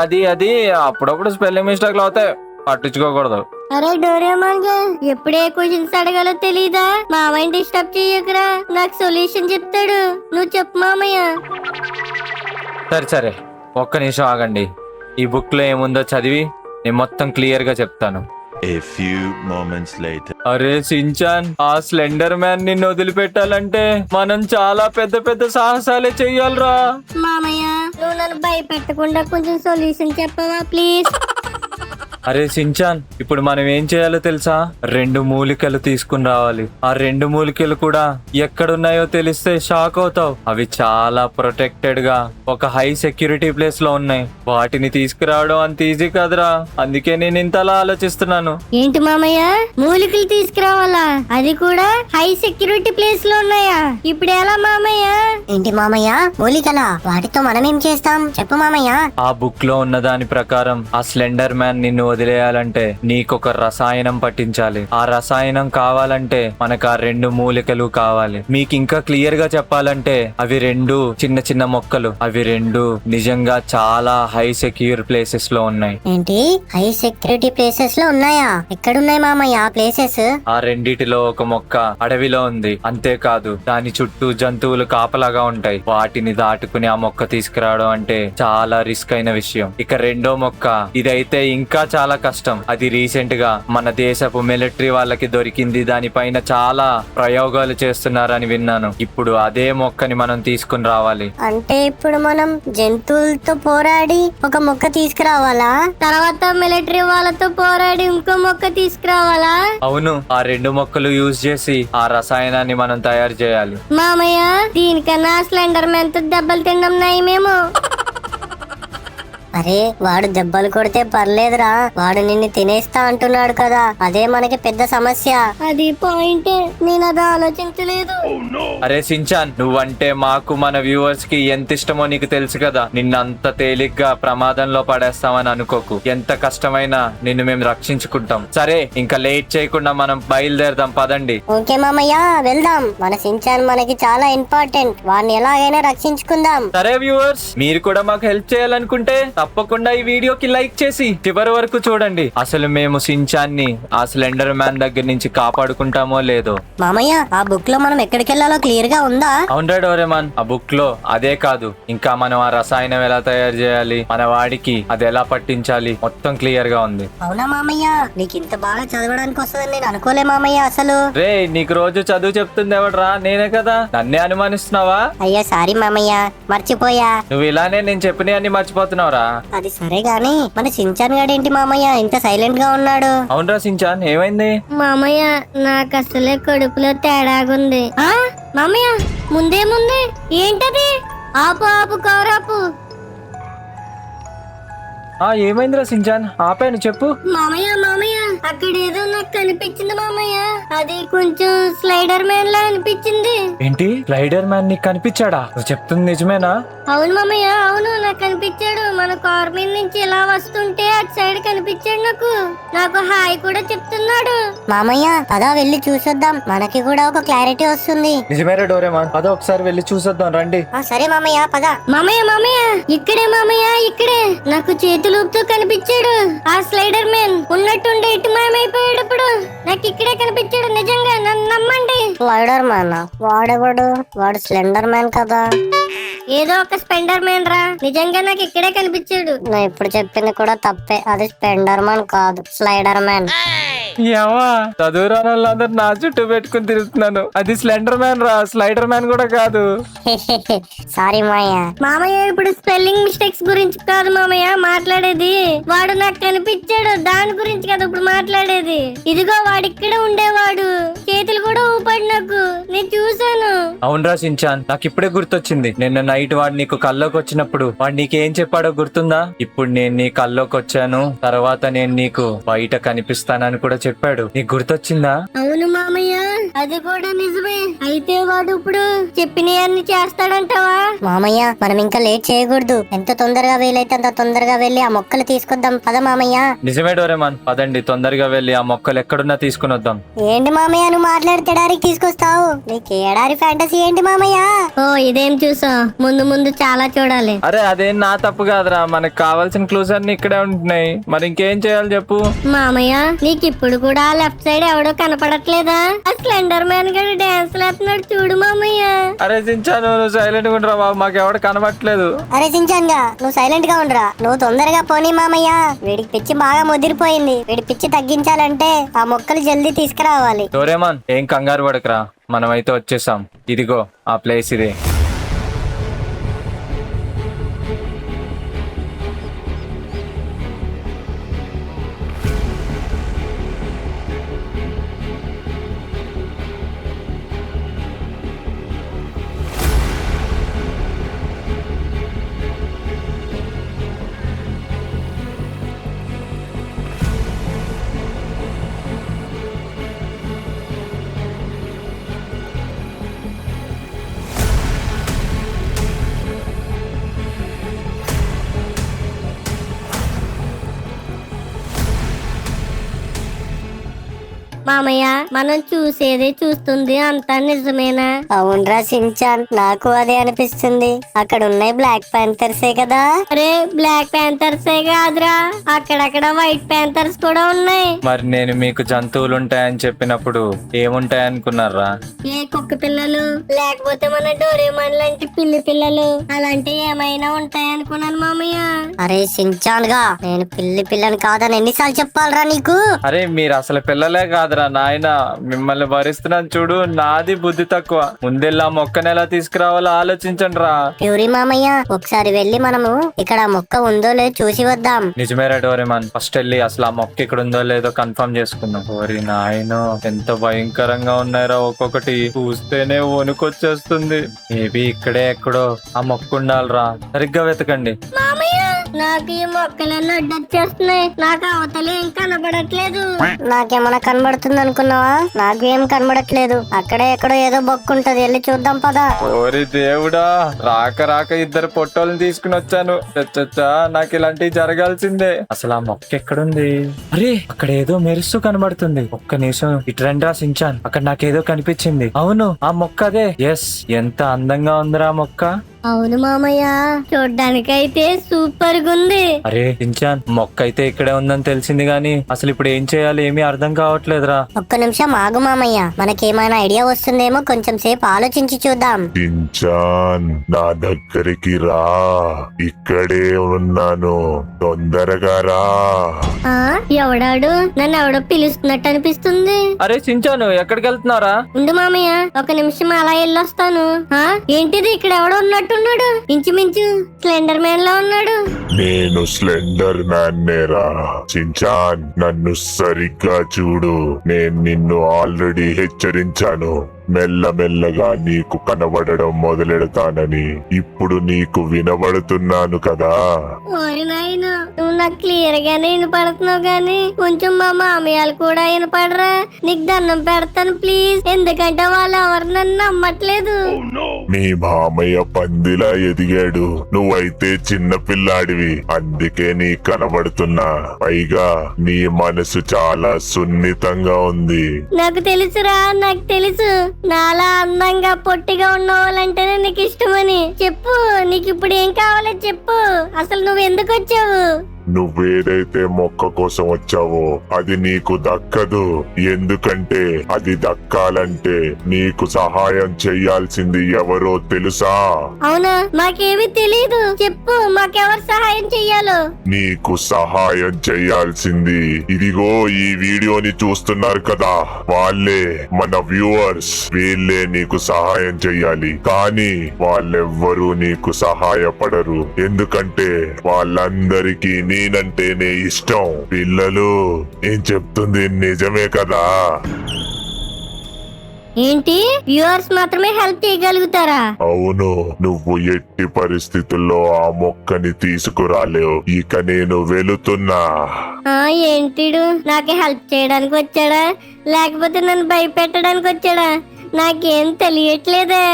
అది అది అప్పుడప్పుడు స్పెల్లింగ్ మిస్టేక్లు అవుతాయి, పట్టించుకోకూడదు.
అరే డోరేమాన్ గా ఎప్పుడే క్వశ్చన్స్ అడగాలో తెలీదా? మామయ్య డిస్టర్బ్ చేయకురా, నాకు సొల్యూషన్ చెప్తాడు. నువ్వు చెప్పు మామయ్య.
సరే సరే, ఒక్క నిమిషం ఆగండి. ఈ బుక్ లో ఏముందో చదివి నేను మొత్తం క్లియర్ గా చెప్తాను.
A few moments later.
అరే సించాన్, ఆ స్లెండర్ మ్యాన్ నిన్ను వదిలిపెట్టాలంటే మనం చాలా పెద్ద పెద్ద సాహసాలే చెయ్యాలరా.
మామయ్య నువ్వు నన్ను భయపెట్టకుండా కొంచెం సొల్యూషన్ చెప్పవా ప్లీజ్?
అరే సించాన్, ఇప్పుడు మనం ఏం చేయాలో తెలుసా? 2 మూలికలు తీసుకుని రావాలి. ఆ 2 మూలికలు కూడా ఎక్కడున్నాయో తెలిస్తే షాక్ అవుతావు. అవి చాలా ప్రొటెక్టెడ్ గా ఒక హై సెక్యూరిటీ ప్లేస్ లో ఉన్నాయి. వాటిని తీసుకురావడం అంత ఈజీ కాదురా, అందుకే నేను ఇంతలా ఆలోచిస్తున్నాను.
ఏంటి మామయ్య, మూలికలు తీసుకురావాలా? అది కూడా హై సెక్యూరిటీ ప్లేస్ లో ఉన్నాయా? ఇప్పుడు ఎలా మామయ్య?
ఏంటి మామయ్య, మూలికలా? వాటితో మనం ఏం చేస్తాం చెప్పు మామయ్య.
ఆ బుక్ లో ఉన్న దాని ప్రకారం ఆ స్లెండర్ మ్యాన్ నిన్ను వదిలేయాలంటే నీకొక రసాయనం పట్టించాలి. ఆ రసాయనం కావాలంటే మనకు ఆ 2 మూలికలు కావాలి. మీకు ఇంకా క్లియర్ గా చెప్పాలంటే అవి 2 చిన్న చిన్న మొక్కలు. అవి 2 నిజంగా చాలా హై సెక్యూర్ ప్లేసెస్ లో ఉన్నాయి.
ఏంటి హై సెక్యూరిటీ ప్లేసెస్ లో ఉన్నాయా? ఎక్కడున్నాయి మామయ్య ఆ ప్లేసెస్?
ఆ రెండిటిలో ఒక మొక్క అడవిలో ఉంది. అంతేకాదు దాని చుట్టూ జంతువులు కాపలాగా ఉంటాయి. వాటిని దాటుకుని ఆ మొక్క తీసుకురావడం అంటే చాలా రిస్క్ అయిన విషయం. ఇక రెండో మొక్క, ఇదైతే ఇంకా చాలా కష్టం. అది రీసెంట్ గా మన దేశపు మిలిటరీ వాళ్ళకి దొరికింది. దానిపైన చాలా ప్రయోగాలు చేస్తున్నారని విన్నాను. ఇప్పుడు అదే మొక్కని మనం తీసుకుని రావాలి.
అంటే ఇప్పుడు మనం జంతువులతో పోరాడి ఒక మొక్క తీసుకురావాలా?
తర్వాత మిలిటరీ వాళ్ళతో పోరాడి ఇంకో మొక్క తీసుకురావాలా?
అవును, ఆ 2 మొక్కలు యూజ్ చేసి ఆ రసాయనాన్ని మనం తయారు చేయాలి.
మామయ్య దీనికన్నా స్లెండర్ మ్యాన్ తో దెబ్బలు తినడం నయమేమో.
అరే వాడు దెబ్బలు కొడితే పర్లేదురా, వాడు నిన్ను తినేస్తా అంటున్నాడు కదా, అదే మనకి పెద్ద సమస్య.
అది పాయింటే, నేను అది ఆలోచించలేదు.
అరే సించాన్, నువ్వంటే మాకు మన వ్యూవర్స్ కి ఎంత ఇష్టమో నీకు తెలుసు కదా. నిన్నంత తేలిగ్గా ప్రమాదంలో పడేస్తామని అనుకోకు. ఎంత కష్టమైనా నిన్ను మేము రక్షించుకుంటాం. సరే, ఇంకా లేట్ చేయకుండా మనం బయలుదేరదాం, పదండి.
ఓకే మామయ్య వెళ్దాం. మన సించాన్ మనకి చాలా ఇంపార్టెంట్, వాడిని ఎలాగైనా రక్షించుకుందాం.
సరే వ్యూవర్స్, మీరు కూడా మాకు హెల్ప్ చేయాలనుకుంటే తప్పకుండా ఈ వీడియోకి లైక్ చేసి చివరి వరకు చూడండి. అసలు మేము సించాన్ని ఆ స్లెండర్ మ్యాన్ దగ్గర నుంచి కాపాడుకుంటామో లేదో.
మామయ్య ఆ బుక్ లో మనం ఎక్కడికి వెళ్ళాలో క్లియర్ గా ఉందా?
అవునరా డోరేమాన్, ఆ బుక్ లో అదే కాదు, ఇంకా మనం ఆ రసాయనం ఎలా తయారు చేయాలి, మన వాడికి అది ఎలా పట్టించాలి, మొత్తం క్లియర్ గా ఉంది.
అవునా మామయ్య, నీకు ఇంత బాగా చదవడానికి వస్తుందని నేను అనుకోలే మామయ్య అసలు.
రే, నీకు రోజు చదువు చెప్తుంది ఎవడరా? నేనే కదా. నన్నే అనుమానిస్తున్నావా?
అయ్యా సారీ మామయ్య, మర్చిపోయా.
నువ్వు ఇలానే నేను చెప్పిన అన్ని మర్చిపోతున్నావురా.
అది సరే గాని మన సించాన్ గాడేంటి మామయ్య ఇంత సైలెంట్ గా ఉన్నాడు?
అవునరా సించాన్, ఏమైంది?
మామయ్య నాకు అసలే కడుపులో తేడాగుంది. మామయ్య ముందేముంది? ఏంటది? ఆపు ఆపు కవరాపు.
ఏమైందిరా సించాన్? ఆపాను, చెప్పు.
మామయ్య మామయ్య అక్కడ ఏదో నాకు కనిపించింది మామయ్య. అది కొంచెం స్లైడర్ మ్యాన్ లా అనిపించింది.
ఏంటి, స్లైడర్ మ్యాన్ నీకు కనిపించాడా? నువ్వు చెప్తుంది నిజమేనా?
అవును మామయ్య, అవును నాకు కనిపించాడు. మన కార్ మీద నుంచి ఇలా వస్తుంటే అటు సైడ్ కనిపించాడు. నాకు హాయ్ కూడా చెప్తున్నాడు.
మామయ్య పదా వెళ్ళి చూసొద్దాం, మనకి కూడా ఒక క్లారిటీ వస్తుంది.
నిజమేరా డోరేమాన్, పద ఒకసారి వెళ్ళి చూసొద్దాం, రండి.
సరే మామయ్య పద.
మామయ్య మామయ్య ఇక్కడే మామయ్య, ఇక్కడే నాకు చేతులూపుతూ కనిపించాడు. ఆ స్లైడర్ మ్యాన్ ఉన్నట్టుండి ఇటు మాయమైపోయాడు. ఇప్పుడు నాకు ఇక్కడే కనిపించాడు. నిజంగా నన్ను నమ్మండి.
Slider man? వాడెవడు? వాడు స్లెండర్ మ్యాన్ కదా.
ఏదో ఒక స్పెండర్ మ్యాన్ రా, నిజంగా నాకు ఇక్కడే కనిపించాడు.
నువ్వు ఇప్పుడు చెప్పింది కూడా తప్పే, అది స్పెండర్ మ్యాన్ కాదు, స్లైడర్ మ్యాన్.
ఏవా, చదువురాని వాళ్ళందరూ నా చుట్టూ పెట్టుకుని తిరుగుతున్నాను. అది స్లెండర్ మ్యాన్ రా, స్లైడర్ మ్యాన్ కూడా కాదు.
సారీ మాయా.
మామయ్య ఇప్పుడు స్పెల్లింగ్ మిస్టేక్స్ గురించి కాదు మామయ్య మాట్లాడేది. వాడు నాకు కనిపించాడు, దాని గురించి కదా ఇప్పుడు మాట్లాడేది. ఇదిగో వాడు ఇక్కడ ఉండేవాడు, చేతులు కూడా ఊపాడు నాకు, నేను చూసాను.
అవునరా సించాన్, నాకు ఇప్పుడే గుర్తొచ్చింది. నిన్న నైట్ వాడు నీకు కల్లోకి వచ్చినప్పుడు వాడు నీకేం చెప్పాడో గుర్తుందా? ఇప్పుడు నేను నీ కల్లోకి వచ్చాను, తర్వాత నేను నీకు బయట కనిపిస్తానని కూడా చెప్పాడు. నీకు గుర్తొచ్చిందా?
అవును మామయ్య, అది కూడా నిజమే. అయితే వాడు ఇప్పుడు చెప్పినవన్నీ చేస్తాడంటావా?
మామయ్య మనం ఇంకా లేట్ చేయకూడదు. ఎంత తొందరగా వీలైతే అంత తొందరగా వెళ్ళి ఆ మొక్కలు తీసుకొద్దాం పద మామయ్య.
నిజమే డోరేమాన్, పదండి తొందరగా వెళ్ళి ఆ మొక్కలు ఎక్కడున్నా తీసుకుని వద్దాం.
ఏంటి మామయ్య నువ్వు మాట్లాడితే ఎడారికి తీసుకొస్తావు? నీకు ఎడారి ఫ్యాంటసీ ఏంటి మామయ్య?
ఓ ఇదేం చూసా, ముందు ముందు చాలా చూడాలి.
అరే అదేం నా తప్పు కాదురా, మనకు కావాల్సిన క్లూస్ అన్ని ఇక్కడే ఉంటున్నాయి. మరి ఇంకేం చేయాలి చెప్పు.
మామయ్య నీకు ఇప్పుడు కూడా లెఫ్ట్ సైడ్ ఎవడో కనపడట్లేదా? ఆ స్లెండర్ మ్యాన్ గడు డాన్స్ లేస్తున్నాడు చూడు మామయ్య.
అరే సించాను, నువ్వు సైలెంట్ గా ఉండరా బాబు, మాకు ఎవడు కనబట్లేదు.
అరే సించాన్గా నువ్వు సైలెంట్ గా ఉండరా. నువ్వు తొందరగా పోనీ మామయ్య. వీడికి పిచ్చి బాగా ముదిరిపోయింది. వీడి పిచ్చి తగ్గించాలంటే ఆ మొక్కలు జల్దీ తీసుకురావాలి.
డోరేమాన్ ఏం కంగారు పడకరా, మనమైతే వచ్చేసాం. ఇదిగో ఆ ప్లేస్ ఇదే.
మామయ్య మనం చూసేదే చూస్తుంది అంతా నిజమేనా?
అవునరా సించాన్, నాకు అదే అనిపిస్తుంది. అక్కడ ఉన్నాయి బ్లాక్ ప్యాంథర్సే కదా.
అరే బ్లాక్ ప్యాంథర్సే కాదురా, అక్కడక్కడ వైట్ ప్యాంథర్స్ కూడా ఉన్నాయి.
మరి నేను మీకు జంతువులు ఉంటాయని చెప్పినప్పుడు ఏముంటాయి అనుకున్నారా?
ఏ కుక్క పిల్లలు లేకపోతే మన డోరేమాన్ లాంటి పిల్లి పిల్లలు అలాంటి ఏమైనా ఉంటాయనుకున్నాను మామయ్య.
అరే సించాన్ గా నేను పిల్లి పిల్లని కాదని ఎన్నిసార్లు చెప్పాలరా నీకు?
అరే మీరు అసలు పిల్లలే కాదురా నాయన, మిమ్మల్ని భరిస్తున్నాను చూడు. నాది బుద్ధి తక్కువ. ముందెల్లా మొక్కని ఎలా తీసుకురావాలో ఆలోచించండి రా.
ప్యూరి మామయ్య ఒకసారి వెళ్ళి మనము ఇక్కడ ఆ మొక్క ఉందో లేదో చూసి వద్దాం.
నిజమేరా డోరేమాన్, ఫస్ట్ వెళ్ళి అసలు ఆ మొక్క ఇక్కడ ఉందో లేదో కన్ఫర్మ్ చేసుకుందాం. ఓరి నాయనో ఎంత భయంకరంగా ఉన్నాయో, ఒక్కొక్కటి చూస్తేనే వణుకొచ్చేస్తుంది. మేబీ ఇక్కడే ఎక్కడో ఆ మొక్క ఉండాలిరా, సరిగ్గా వెతకండి.
మామయ్య నాకు ఈ మొక్కలన్నీ అడ్డొచ్చేస్తున్నాయి, నాకు అవతల ఏం కనబడట్లేదు.
నాకేమన్నా కనబడుతుంది అనుకున్నావా? నాకు ఏం కనబడట్లేదు. అక్కడే ఎక్కడో ఏదో బొక్కు ఉంటది, వెళ్ళి చూద్దాం పదా.
ఓరి దేవుడా, రాక రాక ఇద్దరు పొట్టోళ్ళని తీసుకుని వచ్చాను. చచ్చా, నాకు ఇలాంటివి జరగాల్సిందే. అసలు ఆ మొక్క ఎక్కడుంది? అరే అక్కడ ఏదో మెరుస్తూ కనబడుతుంది. ఒక్క నిమిషం ఇటు రండి రా సించాన్, అక్కడ నాకేదో కనిపించింది. అవును ఆ మొక్క అదే. ఎస్, ఎంత అందంగా ఉందిరా ఆ మొక్క.
అవును మామయ్య, చూడ్డానికైతే సూపర్ గా ఉంది.
అరే సించాన్, మొక్క అయితే ఇక్కడే ఉందని తెలిసింది గానీ అసలు ఇప్పుడు ఏం చేయాలి ఏమీ అర్థం కావట్లేదురా.
ఒక్క నిమిషం ఆగు మామయ్య, మనకేమైనా ఐడియా వస్తుందేమో, కొంచెం సేపు ఆలోచించి చూద్దాం.
చించాన్ నా దగ్గరికి రా, ఇక్కడే ఉన్నాను, తొందరగా రా.
ఆ ఎవడాడు? నన్ను ఎవడో పిలుస్తున్నట్టు అనిపిస్తుంది.
అరే సించాను ఎక్కడికి వెళ్తున్నారా?
ఉండు మామయ్య, ఒక నిమిషం అలా వెళ్ళొస్తాను. ఆ ఏంటిది, ఇక్కడ ఎవడో ఉన్నట్టున్నాడు. ఇంచుమించు స్లెండర్ మ్యాన్ లా ఉన్నాడు.
నేను స్లెండర్ మ్యాన్ నేరా. చించాన్ నన్ను సరిగ్గా చూడు, నేను నిన్ను ఆల్రెడీ హెచ్చరించాను. మెల్లమెల్లగా నీకు కనబడడం మొదలెడతానని. ఇప్పుడు నీకు వినబడుతున్నాను కదా.
ఓరి నాయన, నువ్వు నాకు క్లియర్ గానే వినపడుతున్నావు గానీ కొంచెం మా మామయ్యలు కూడా వినపడరా. నీకు దండం పెడతాను ప్లీజ్, ఎందుకంటే వాళ్ళు ఎవరు నన్ను నమ్మట్లేదు.
నీ మామయ్య పందిలా ఎదిగాడు, నువ్వైతే చిన్న పిల్లాడివి, అందుకే నీ కనబడుతున్నా. పైగా నీ మనసు చాలా సున్నితంగా ఉంది.
నాకు తెలుసురా, నాకు తెలుసు. నాలా అందంగా పొట్టిగా ఉన్న వాళ్ళంటేనే నీకు ఇష్టమని. చెప్పు, నీకు ఇప్పుడు ఏం కావాలో చెప్పు. అసలు నువ్వు ఎందుకు వచ్చావు?
నువ్వేదైతే మొక్క కోసం వచ్చావో అది నీకు దక్కదు. ఎందుకంటే అది దక్కాలంటే నీకు సహాయం చెయ్యాల్సింది ఎవరో తెలుసా?
అవునా, మాకేమీ తెలీదు. చెప్పు, మాకెవరు సహాయం చెయ్యాలో.
నీకు సహాయం చెయ్యాల్సింది ఇదిగో ఈ వీడియోని చూస్తున్నారు కదా, వాళ్ళే మన వ్యూవర్స్. వీళ్ళే నీకు సహాయం చెయ్యాలి, కానీ వాళ్ళెవ్వరూ నీకు సహాయపడరు. ఎందుకంటే వాళ్ళందరికీ నేనంటేనే ఇష్టం. పిల్లలు, ఏం చెప్తుంది నిజమే కదా?
ఏంటి, వ్యూవర్స్ మాత్రమే హెల్ప్ చేయగలుగుతారా?
అవును, నువ్వు ఎట్టి పరిస్థితుల్లో ఆ మొక్కని తీసుకురాలేవు. ఇక నేను వెళుతున్నా.
ఏంటిడు నాకు హెల్ప్ చేయడానికి వచ్చాడా లేకపోతే నన్ను భయపెట్టడానికి వచ్చాడా? నాకేం తెలియట్లేదే.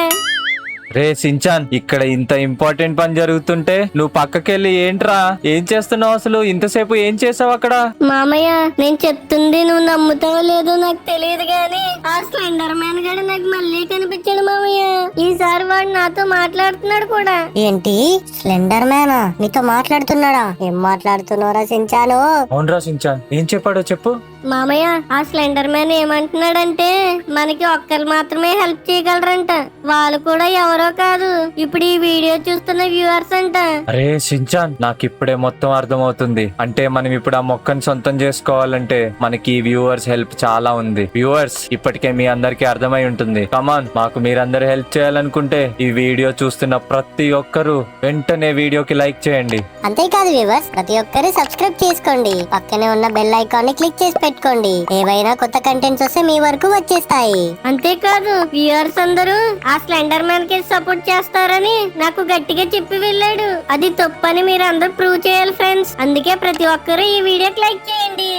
రే సించాన్, ఇక్కడ ఇంత ఇంపార్టెంట్ పని జరుగుతుంటే నువ్వు పక్కకెళ్ళి ఏంట్రా ఏం చేస్తున్నావు? అసలు ఇంతసేపు ఏం చేసావు అక్కడ?
మామయ్య, నేను చెప్తుంది నువ్వు నమ్ముతావో లేదో నాకు తెలియదు గాని ఆ స్లెండర్ మ్యాన్ గడు నాకు మళ్ళీ కనిపించాడు మామయ్య. ఈసారి వాడు నాతో మాట్లాడుతున్నాడు కూడా.
ఏంటి, స్లెండర్ మ్యానా నీతో మాట్లాడుతున్నాడా? ఏం మాట్లాడుతున్నారా సించాను?
అవునరా సించాన్, ఏం చెప్పాడో చెప్పు.
మామయ్య, ఆ స్లెండర్ మ్యాన్ ఏమంటున్నాడంటే మనకి ఒక్కరు మాత్రమే హెల్ప్ చేయగలరంట. వాళ్ళు కూడా ఎవరో కాదు, ఇప్పుడు ఈ వీడియో చూస్తున్న వ్యూవర్స్ అంట.
అరే సించాన్, నాకు ఇప్పుడే మొత్తం అర్థమవుతుంది. అంటే మనం ఇప్పుడు ఆ మొక్కని సొంతం చేసుకోవాలంటే మనకి వ్యూవర్స్ హెల్ప్ చాలా ఉంది. వ్యూవర్స్, ఇప్పటికే మీ అందరికి అర్థమై ఉంటుంది. కమాన్, మాకు మీరందరూ హెల్ప్ చేయాలనుకుంటే ఈ వీడియో చూస్తున్న ప్రతి ఒక్కరు వెంటనే వీడియోకి లైక్ చేయండి.
అంతేకాదు వ్యూవర్స్, ప్రతి ఒక్కరు సబ్స్క్రైబ్ చేసుకోండి. పక్కనే ఉన్న బెల్ ఐకాన్ ని క్లిక్ చేసి పెట్టుకోండి. ఏవైనా కొత్త కంటెంట్స్ వస్తే మీ వరకు వచ్చేస్తాయి.
అంతేకాదు వ్యూవర్స్ అందరూ ఆ స్లెండర్ మ్యాన్ కి సపోర్ట్ చేస్తారని నాకు గట్టిగా చెప్పి వెళ్ళాడు. అది తప్పని మీరు అందరూ ప్రూవ్ చేయాలి ఫ్రెండ్స్. అందుకే ప్రతి ఒక్కరు ఈ వీడియోకి లైక్ చేయండి.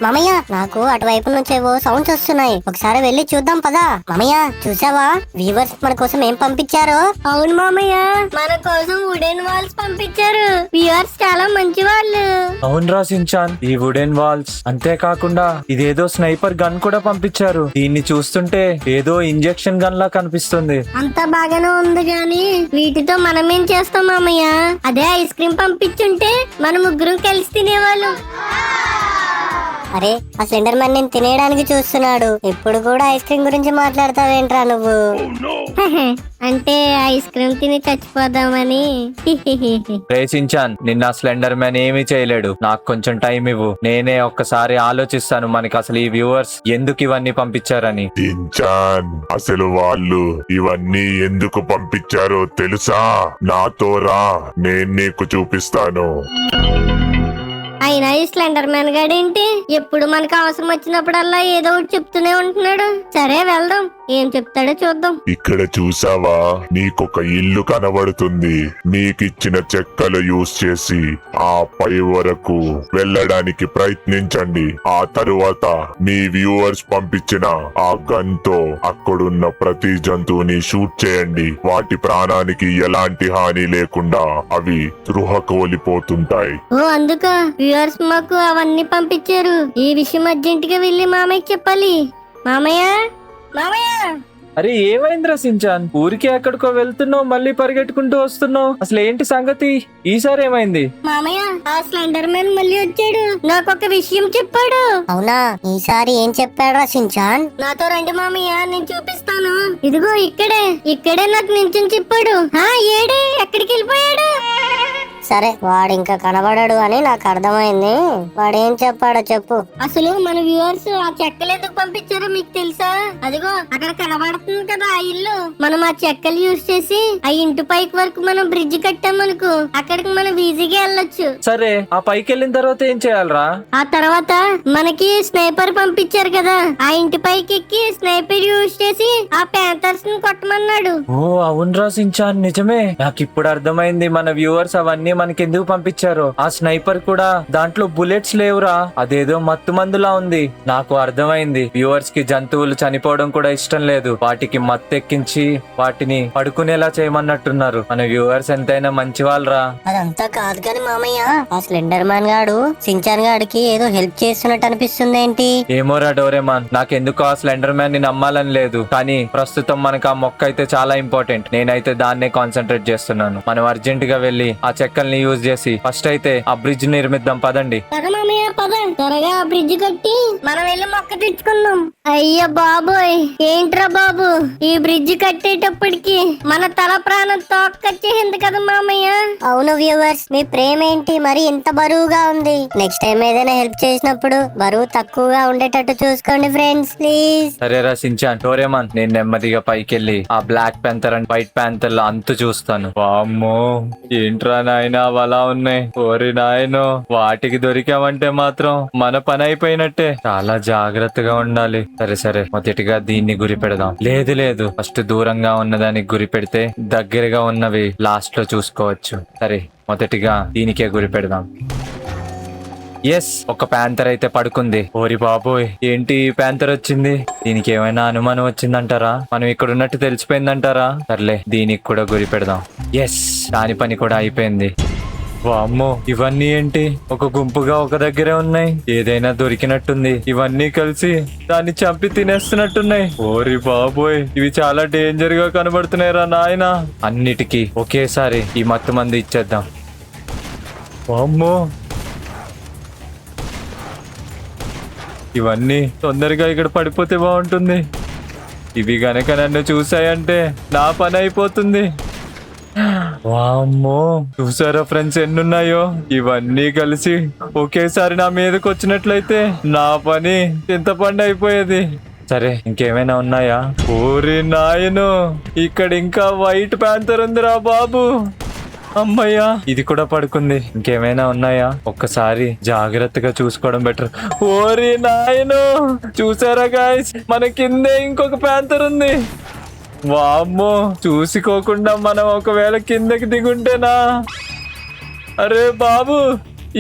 మామయ్య, నాకు అటువైపు నుంచేవో సౌండ్స్ వస్తున్నాయి. ఒకసారి వెళ్ళి చూద్దాం పదా. మామయ్య, చూసావా వ్యూవర్స్ మన కోసం ఏం పంపించారో?
అవును మామయ్య, మన కోసం వుడెన్ వాల్స్ పంపించారు. వ్యూవర్స్ చాలా మంచి వాళ్ళు.
అవునరా సించాన్, ఈ వుడెన్ వాల్స్ అంతేకాకుండా ఇదేదో స్నైపర్ గన్ కూడా పంపించారు. దీన్ని చూస్తుంటే ఏదో ఇంజెక్షన్ గన్ లా కనిపిస్తుంది.
అంతా బాగానే ఉంది గాని వీటితో మనం ఏం చేస్తాం మామయ్య? అదే ఐస్ క్రీమ్ పంపించుంటే మన ముగ్గురం కలిసి తినేవాళ్ళం.
అరే, ఆ స్లెండర్ మ్యాన్ నేను తినేయడానికి చూస్తున్నాడు. ఇప్పుడు కూడా ఐస్ క్రీమ్ గురించి మాట్లాడతావేంట్రా నువ్వు?
అంటే ఐస్ క్రీమ్ తిని చచ్చిపోదామని.
రే సించాన్, నిన్న స్లెండర్ మ్యాన్ ఏమీ చేయలేడు. నాకు కొంచెం టైం ఇవ్వు, నేనే ఒక్కసారి ఆలోచిస్తాను మనకి అసలు ఈ వ్యూవర్స్ ఎందుకు ఇవన్నీ పంపించారని.
సించాన్, అసలు వాళ్ళు ఇవన్నీ ఎందుకు పంపించారో తెలుసా? నాతో రా, నేను నీకు చూపిస్తాను.
అయినా ఈ స్లెండర్ మ్యాన్ గాడేంటి ఎప్పుడు మనకు అవసరం వచ్చినప్పుడల్లా ఏదో ఒకటి చెప్తూనే ఉంటున్నాడు. సరే వెళ్దాం, ఏం చెప్తాడో చూద్దాం.
ఇక్కడ చూసావా, నీకొక ఇల్లు కనబడుతుంది. నీకిచ్చిన చెక్కలు యూజ్ చేసి ఆ పై వరకు వెళ్ళడానికి ప్రయత్నించండి. ఆ తరువాత మీ వ్యూవర్స్ పంపించిన ఆ గన్ తో అక్కడున్న ప్రతి జంతువుని షూట్ చేయండి. వాటి ప్రాణానికి ఎలాంటి హాని లేకుండా అవి స్పృహ కోల్పోతుంటాయి.
ఓ అందుక వ్యూవర్స్ మాకు అవన్నీ పంపించారు. ఈ విషయం అర్జెంటుగా వెళ్ళి మామయ్యకి చెప్పాలి. మామయ్య, మామయ్య,
అరే ఏమైందిరా సించాన్, ఊరికే ఎక్కడికో వెళ్తున్నావు, మళ్ళీ పరిగెట్టుకుంటూ వస్తున్నావు. అసలు ఏంటి సంగతి? ఈసారి ఏమైంది?
మామయ్య, ఆ స్లెండర్ మ్యాన్ మళ్ళీ వచ్చాడు. నాకు ఒక విషయం చెప్పాడు.
అవునా, ఈసారి ఏం చెప్పాడురా సించాన్?
నాతో రండి మామయ్య, నేను చూపిస్తాను. ఇదిగో ఇక్కడే నాకు నించుని చెప్పాడు. ఏడే ఎక్కడికి వెళ్ళిపోయాడు?
సరే, వాడు ఇంకా కనబడాడు అని నాకు అర్థమైంది. వాడేం చెప్పాడో చెప్పు.
అసలు మన వ్యూవర్స్ ఆ చెక్కలు ఎందుకు పంపించారో మీకు తెలుసా? అదిగో అక్కడ కనబడుతుంది కదా ఆ ఇల్లు. మనం ఆ చెక్కలు యూజ్ చేసి ఆ ఇంటి పైకి వరకు మనం బ్రిడ్జ్ కట్టామనుకో, అక్కడికి మనం ఈజీగా వెళ్ళొచ్చు.
సరే, ఆ పైకి వెళ్ళిన తర్వాత ఏం చేయాలరా?
ఆ తర్వాత మనకి స్నైపర్ పంపించారు కదా, ఆ ఇంటి పైకి ఎక్కి స్నైపర్ యూజ్ చేసి ఆ ప్యాంథర్స్ ని కొట్టమన్నాడు.
ఓ అవునరా సించాన్, నిజమే. నాకు ఇప్పుడు అర్థమైంది మన వ్యూవర్స్ అవన్నీ మనకి ఎందుకు పంపించారు. ఆ స్నైపర్ కూడా దాంట్లో బుల్లెట్స్ లేవురా, అదేదో మత్తు మందులా ఉంది. నాకు అర్థమైంది, వ్యూవర్స్ కి జంతువులు చనిపోవడం కూడా ఇష్టం లేదు. వాటికి మత్తెక్కించి వాటిని పడుకునేలా చేయమన్నట్టున్నారు. మన వ్యూవర్స్ ఎంతైనా మంచి వాళ్ళరా.
అదంతా కాదు కానీ మామయ్య, ఆ స్లెండర్ మ్యాన్ గాడు సించాన్ గాడికి ఏదో హెల్ప్ చేస్తున్నట్టు అనిపిస్తుంది ఏంటి?
ఏమోరా డోరేమాన్, నాకెందుకు ఆ స్లెండర్ మ్యాన్ ని నమ్మాలని లేదు. కానీ ప్రస్తుతం మనకు ఆ మొక్క అయితే చాలా ఇంపార్టెంట్. నేనైతే దాన్నే కాన్సన్ట్రేట్ చేస్తున్నాను. మనం అర్జెంట్ గా వెళ్లి ఆ చెక్కల్ని యూజ్ చేసి ఫస్ట్ అయితే ఆ బ్రిడ్జ్ నిర్మిద్దాం. పదండి.
పద మామయ్య, పద. త్వరగా ఆ బ్రిడ్జ్ కట్టి మనం వెళ్ళి మొక్క తెచ్చుకుందాం. అయ్య బాబోయ్, ఏంట్రా బాబు, ఈ బ్రిడ్జ్ కట్టేటప్పటికి మన తల ప్రాణం తోక్కొచ్చేసింది కదా మామయ్య.
అవును వ్యూవర్స్, మీ ప్రేమ ఏంటి మరి ఇంత బరువుగా ఉంది? నెక్స్ట్ టైం ఏదైనా హెల్ప్ చేసినప్పుడు బరువు తక్కువగా ఉండేటట్టు చూసుకోండి ఫ్రెండ్స్, ప్లీజ్.
సరేరా సించాన్. డోరేమాన్, నేను నెమ్మదిగా పైకెళ్ళి ఆ black panther and white panther లో అంతు చూస్తాను. వామ్మో, ఏంట్రా నాయనా అలా ఉన్నాయి. ఓరి నాయనో, వాటికి దొరికామంటే మాత్రం మన పని అయిపోయినట్టే. చాలా జాగ్రత్తగా ఉండాలి. సరే, మొదటిగా దీన్ని గురి పెడదాం. లేదు, ఫస్ట్ దూరంగా ఉన్నదానికి గురి పెడితే దగ్గరగా ఉన్నవి లాస్ట్ లో చూసుకోవచ్చు. సరే, మొదటిగా దీనికే గురి పెడదాం. ఎస్, ఒక ప్యాంతర్ అయితే పడుకుంది. ఓరి బాబోయ్, ఏంటి ప్యాంతర్ వచ్చింది? దీనికి ఏమైనా అనుమానం వచ్చిందంటారా? మనం ఇక్కడ ఉన్నట్టు తెలిసిపోయిందంటారా? సర్లే, దీనికి కూడా గురి పెడదాం. ఎస్, దాని పని కూడా అయిపోయింది. వామ్మో, ఇవన్నీ ఏంటి? ఒక గుంపుగా ఒక దగ్గరే ఉన్నాయి. ఏదైనా దొరికినట్టుంది. ఇవన్నీ కలిసి దాన్ని చంపి తినేస్తున్నట్టున్నాయి. ఓరి బాబోయ్, ఇవి చాలా డేంజర్ గా కనబడుతున్నాయిరా నాయనా. అన్నిటికీ ఒకేసారి ఈ మత్తు మంది ఇచ్చేద్దాం. వామ్మో, ఇవన్నీ తొందరగా ఇక్కడ పడిపోతే బాగుంటుంది. ఇవి గనక నన్ను చూసాయంటే నా పని అయిపోతుంది. వామ్మో, చూసారా ఫ్రెండ్స్ ఎన్నున్నాయో? ఇవన్నీ కలిసి ఒకేసారి నా మీదకి వచ్చినట్లయితే నా పని చింతపండు అయిపోయేది. సరే, ఇంకేమైనా ఉన్నాయా? ఓరి నాయను, ఇక్కడ ఇంకా వైట్ ప్యాంతర్ ఉందిరా బాబు. అమ్మయ్యా, ఇది కూడా పడుకుంది. ఇంకేమైనా ఉన్నాయా? ఒక్కసారి జాగ్రత్తగా చూసుకోవడం బెటర్. ఓరి నాయను, చూసారా గాయ్స్, మన కిందే ఇంకొక ప్యాంతర్ ఉంది. వామ్మో, చూసుకోకుండా మనం ఒకవేళ కిందకి దిగుంటేనా? అరే బాబు,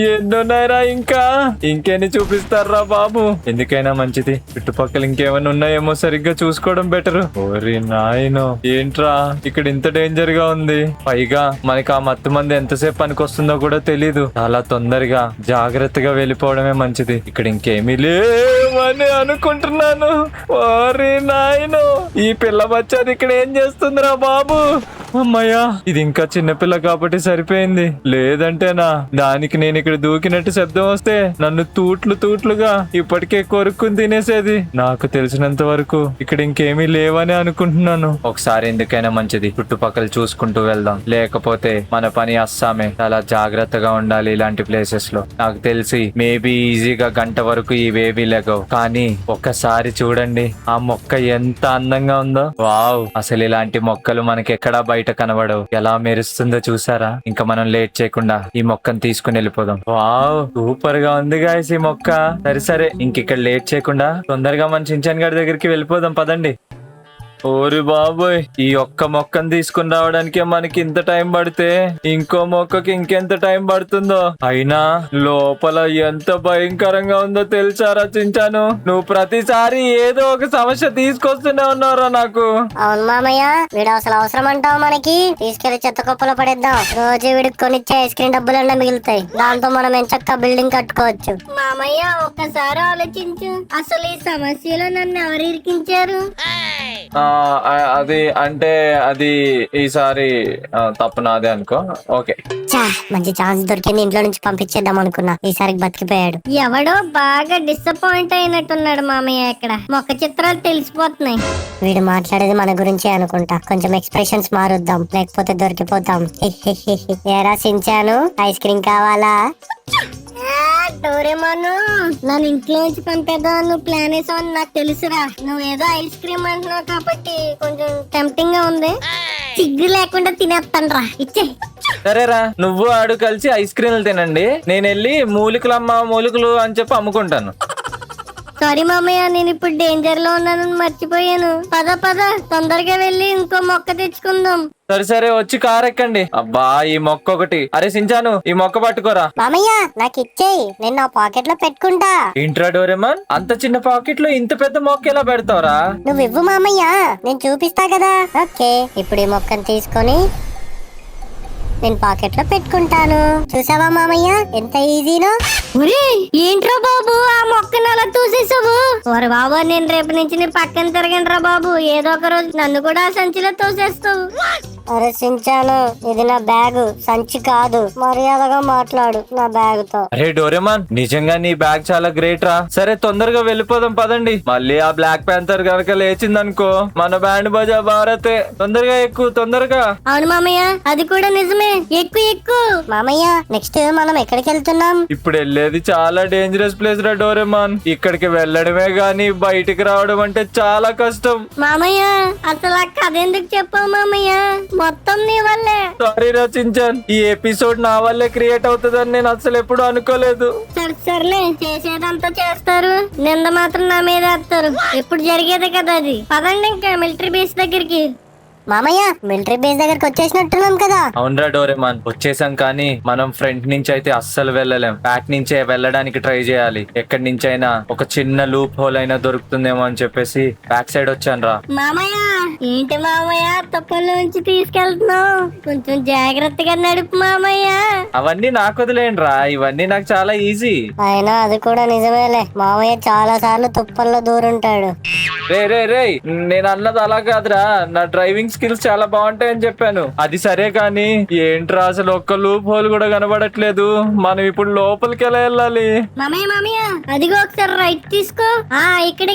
ఎన్నున్నాయిరా? ఇంకెన్ని చూపిస్తారా బాబు? ఎందుకైనా మంచిది చుట్టుపక్కల ఇంకేమైనా ఉన్నాయేమో సరిగ్గా చూసుకోవడం బెటర్. ఓరి నాయనో, ఏంట్రా ఇక్కడ ఇంత డేంజర్ గా ఉంది? పైగా మనకి ఆ మత్తు మంది ఎంతసేపు పనికొస్తుందో కూడా తెలీదు. చాలా తొందరగా జాగ్రత్తగా వెళ్ళిపోవడమే మంచిది. ఇక్కడ ఇంకేమీ లేవని అనుకుంటున్నాను. ఓరి నాయనో, ఈ పిల్ల బచ్చాది ఇక్కడ ఏం చేస్తుందిరా బాబు? అమ్మయ్యా, ఇది ఇంకా చిన్నపిల్ల కాబట్టి సరిపోయింది. లేదంటేనా దానికి నేను ఇక్కడ దూకినట్టు శబ్దం వస్తే నన్ను తూట్లుగా ఇప్పటికే కొరుక్కుని తినేసేది. నాకు తెలిసినంత వరకు ఇక్కడ ఇంకేమీ లేవని అనుకుంటున్నాను. ఒకసారి ఎందుకైనా మంచిది చుట్టుపక్కల చూసుకుంటూ వెళ్దాం. లేకపోతే మన పని అస్సామే. చాలా జాగ్రత్తగా ఉండాలి ఇలాంటి ప్లేసెస్ లో. నాకు తెలిసి మేబీ ఈజీగా గంట వరకు ఇవేవీ లేగవు. కానీ ఒక్కసారి చూడండి, ఆ మొక్క ఎంత అందంగా ఉందో. వావ్, అసలు ఇలాంటి మొక్కలు మనకి ఎక్కడా బయట కనబడవు. ఎలా మెరుస్తుందో చూసారా? ఇంకా మనం లేట్ చేయకుండా ఈ మొక్కను తీసుకుని వెళ్ళిపోదాం. వావ్, సూపర్ గా ఉంది గాయ్స్ ఈ మొక్క. సరే, ఇంకిక్కడ లేట్ చేయకుండా తొందరగా మన చించాన్ గారి దగ్గరికి వెళ్ళిపోదాం. పదండి. ఓరి బాబోయ్, ఈ ఒక్క మొక్కను తీసుకుని రావడానికే మనకి ఇంత టైం పడితే ఇంకో మొక్కకి ఇంకెంత టైం పడుతుందో. అయినా లోపల ఎంత భయంకరంగా ఉందో తెలుసారా చించాను? నువ్వు ప్రతిసారి ఏదో ఒక సమస్య తీసుకొస్తూనే ఉన్నారా నాకు.
అవును మామయ్య, వీడు అసలు అవసరం అంటావు మనకి? తీసుకెళ్లి చెత్త కుప్పలో పడేద్దాం. రోజు వీడికి కొనిచ్చే ఐస్ క్రీమ్ డబ్బులన్నా మిగులుతాయి. దాంతో మనం ఎంచక్క బిల్డింగ్ కట్టుకోవచ్చు.
మామయ్య, ఒక్కసారి ఆలోచించు. అసలు ఈ సమస్యలో నన్ను ఎవరు ఇరికించారు?
అది ఈసారి తప్పు నాదే అనుకో. ఓకే,
మంచి ఛాన్స్ దొరికింది. ఇంట్లో నుంచి పంపించేద్దాం అనుకున్నా, ఈసారికి బతికిపోయాడు.
ఎవడో బాగా డిసప్పాయింట్ అయినట్టున్నాడు మామయ్య. ఇక్కడ మొక్క చిత్రాలు తెలిసిపోతున్నాయి.
వీడు మాట్లాడేది మన గురించే అనుకుంటా. కొంచెం ఎక్స్ప్రెషన్స్ మారుద్దాం, లేకపోతే దొరికిపోతాం. ఏరా సించాను, ఐస్ క్రీమ్ కావాలా?
డోరేమోను, నన్ను ఇంట్లో నుంచి పంపేద్దాం ప్లాన్ వేసావని నాకు తెలుసురా. నువ్వేదో ఐస్ క్రీమ్ అంటున్నావు కాబట్టి కొంచెం టెంప్టింగ్ గా ఉంది. సిగ్గు లేకుండా తినేస్తాను రా, ఇచ్చే.
సరేరా, నువ్వు ఆడు కలిసి ఐస్ క్రీమ్లు తినండి. నేను వెళ్ళి మూలికలు అని చెప్పి అమ్ముకుంటాను.
సారీ మామయ్య, నేను ఇప్పుడు డేంజర్ లో ఉన్నానని మర్చిపోయాను. పద తొందరగా వెళ్ళి ఇంకో మొక్క తెచ్చుకుందాం.
సరే, వచ్చి కారు ఎక్కండి. అబ్బా, ఈ మొక్క ఒకటి. అరే సించాను, ఈ మొక్క పట్టుకోరా.
మామయ్య, నాకు ఇచ్చేయి, నేను నా పాకెట్ లో పెట్టుకుంటా.
ఏంట్రా డోరేమాన్, అంత చిన్న పాకెట్ లో ఇంత పెద్ద మొక్క ఎలా పెడతావురా?
నువ్వు ఇవ్వు మామయ్య, నేను చూపిస్తా కదా. ఓకే, ఇప్పుడు ఈ మొక్కను తీసుకొని నేను పాకెట్ లో పెట్టుకుంటాను. చూసావా మామయ్య, ఎంత ఈజీనో?
ఏంట్రా బాబు, ఆ మొక్కను అలా తోసేసావు? ఒరే బాబు, నేను రేపు నుంచి నీ పక్కన తిరగండి బాబు. ఏదో ఒక రోజు నన్ను కూడా ఆ సంచిలో తోసేస్తావు.
అరే సించాను, ఇది నా బ్యాగ్, సంచి కాదు. మర్యాదగా మాట్లాడు నా బ్యాగ్ తో.
అరే డోరేమాన్, నిజంగా నీ బ్యాగ్ చాలా గ్రేట్ రా. సరే, తొందరగా వెళ్ళిపోదాం పదండి. మళ్ళీ ఆ బ్లాక్ ప్యాంథర్ గనక లేచిందనుకో, మన బ్యాండ్ బజా భారతే. తొందరగా ఎక్కువ, తొందరగా.
అవును మామయ్య, అది కూడా నిజమే. ఎక్కువ
మామయ్య, నెక్స్ట్ మనం ఎక్కడికి వెళ్తున్నాం?
ఇప్పుడు వెళ్ళేది చాలా డేంజరస్ ప్లేస్ రా డోరేమాన్. ఇక్కడికి వెళ్ళడమే గానీ బయటికి రావడం అంటే చాలా కష్టం.
మామయ్య, అసలు ఆ కథ ఎందుకు చెప్పావు మామయ్య? మొత్తం నీ వల్లే.
సారీ రచించాను, ఈ ఎపిసోడ్ నా వల్లే క్రియేట్ అవుతుందని నేను అసలు ఎప్పుడు అనుకోలేదు.
సర్లే, చేసేదంతా చేస్తారు, నింద మాత్రం నా మీద వేస్తారు. ఎప్పుడు జరిగేది కదా అది. పదండి ఇంకా మిలిటరీ బేస్ దగ్గరికి.
మామయ్య మిలిటరీ బేస్ దగ్గరకు వచ్చేసినట్టున్నాం కదా.
అవునరా డోరేమాన్, వచ్చేసాం కానీ మనం ఫ్రంట్ నుంచి అయితే అస్సలు వెళ్ళలేం. బ్యాక్ నుంచే వెళ్ళడానికి ట్రై చేయాలి. ఎక్కడి నుంచైనా ఒక చిన్న లూప్ హోల్ అయినా దొరుకుతుందేమో అని చెప్పేసి బ్యాక్ సైడ్ వచ్చాను రా.
మామయ్య ఏంటి మామయ్య తొక్కలోంచి తీసుకెళ్తున్నావు? కొంచెం జాగ్రత్తగా నడుపు మామయ్య.
అవన్నీ నాకు వదిలేండి రా, ఇవన్నీ నాకు చాలా ఈజీ.
అయినా అది కూడా నిజమేలే, మామయ్య చాలా సార్లు తుప్పల్లో దూరుంటాడు.
రే రే రే, నేను అన్నది అలా కాదురా, నా డ్రైవింగ్ స్కిల్స్ చాలా బాగుంటాయని చెప్పాను. అది సరే కానీ ఏంట్రా అసలు ఒక్క లూప్ హోల్ కూడా కనబడట్లేదు. మనం ఇప్పుడు లోపలికి ఎలా వెళ్ళాలి?
మామయ్య అదిగో ఒకసారి రైట్ తీసుకో.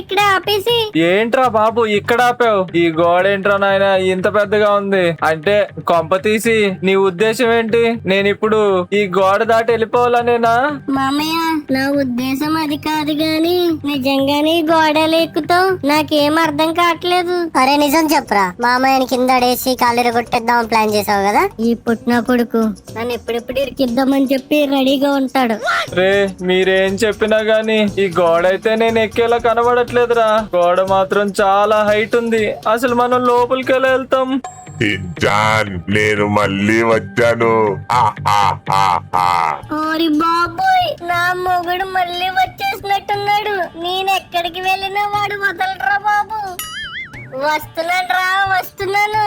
ఇక్కడ ఆపేసి.
ఏంట్రా బాబు ఇక్కడ ఆపావు? ఈ గోడ ఏంట్రా నాయన ఇంత పెద్దగా ఉంది? అంటే కొంప తీసి నీ ఉద్దేశం ఏంటి? నేను ఇప్పుడు ఈ గోడ దాటి వెళ్ళిపోవాలనేనా?
మామయ్య నా ఉద్దేశం అది కాదు గాని నిజంగానే గోడలు ఎక్కుతావు, నాకేం అర్థం కావట్లేదు.
అరే నిజం చెప్పురా, మామయ్యని కింద అడేసి కాళ్ళు కొట్టేద్దాం ప్లాన్ చేసావు కదా.
ఈ పుట్టిన కొడుకు నన్ను ఎప్పుడెప్పుడు ఇరికిద్దామని చెప్పి రెడీగా ఉంటాడు.
రే మీరేం చెప్పినా గాని ఈ గోడ అయితే నేను ఎక్కేలా కనబడట్లేదురా. గోడ మాత్రం చాలా హైట్ ఉంది. అసలు మనం లోపలికి ఎలా వెళ్తాం?
సించాన్, నేను మళ్ళీ వచ్చాను.
ఓరి బాబోయ్, నా మొగుడు మళ్ళీ వచ్చేసినట్టున్నాడు. నేను ఎక్కడికి వెళ్ళినా వాడు వదలరా బాబు. వస్తున్నాను.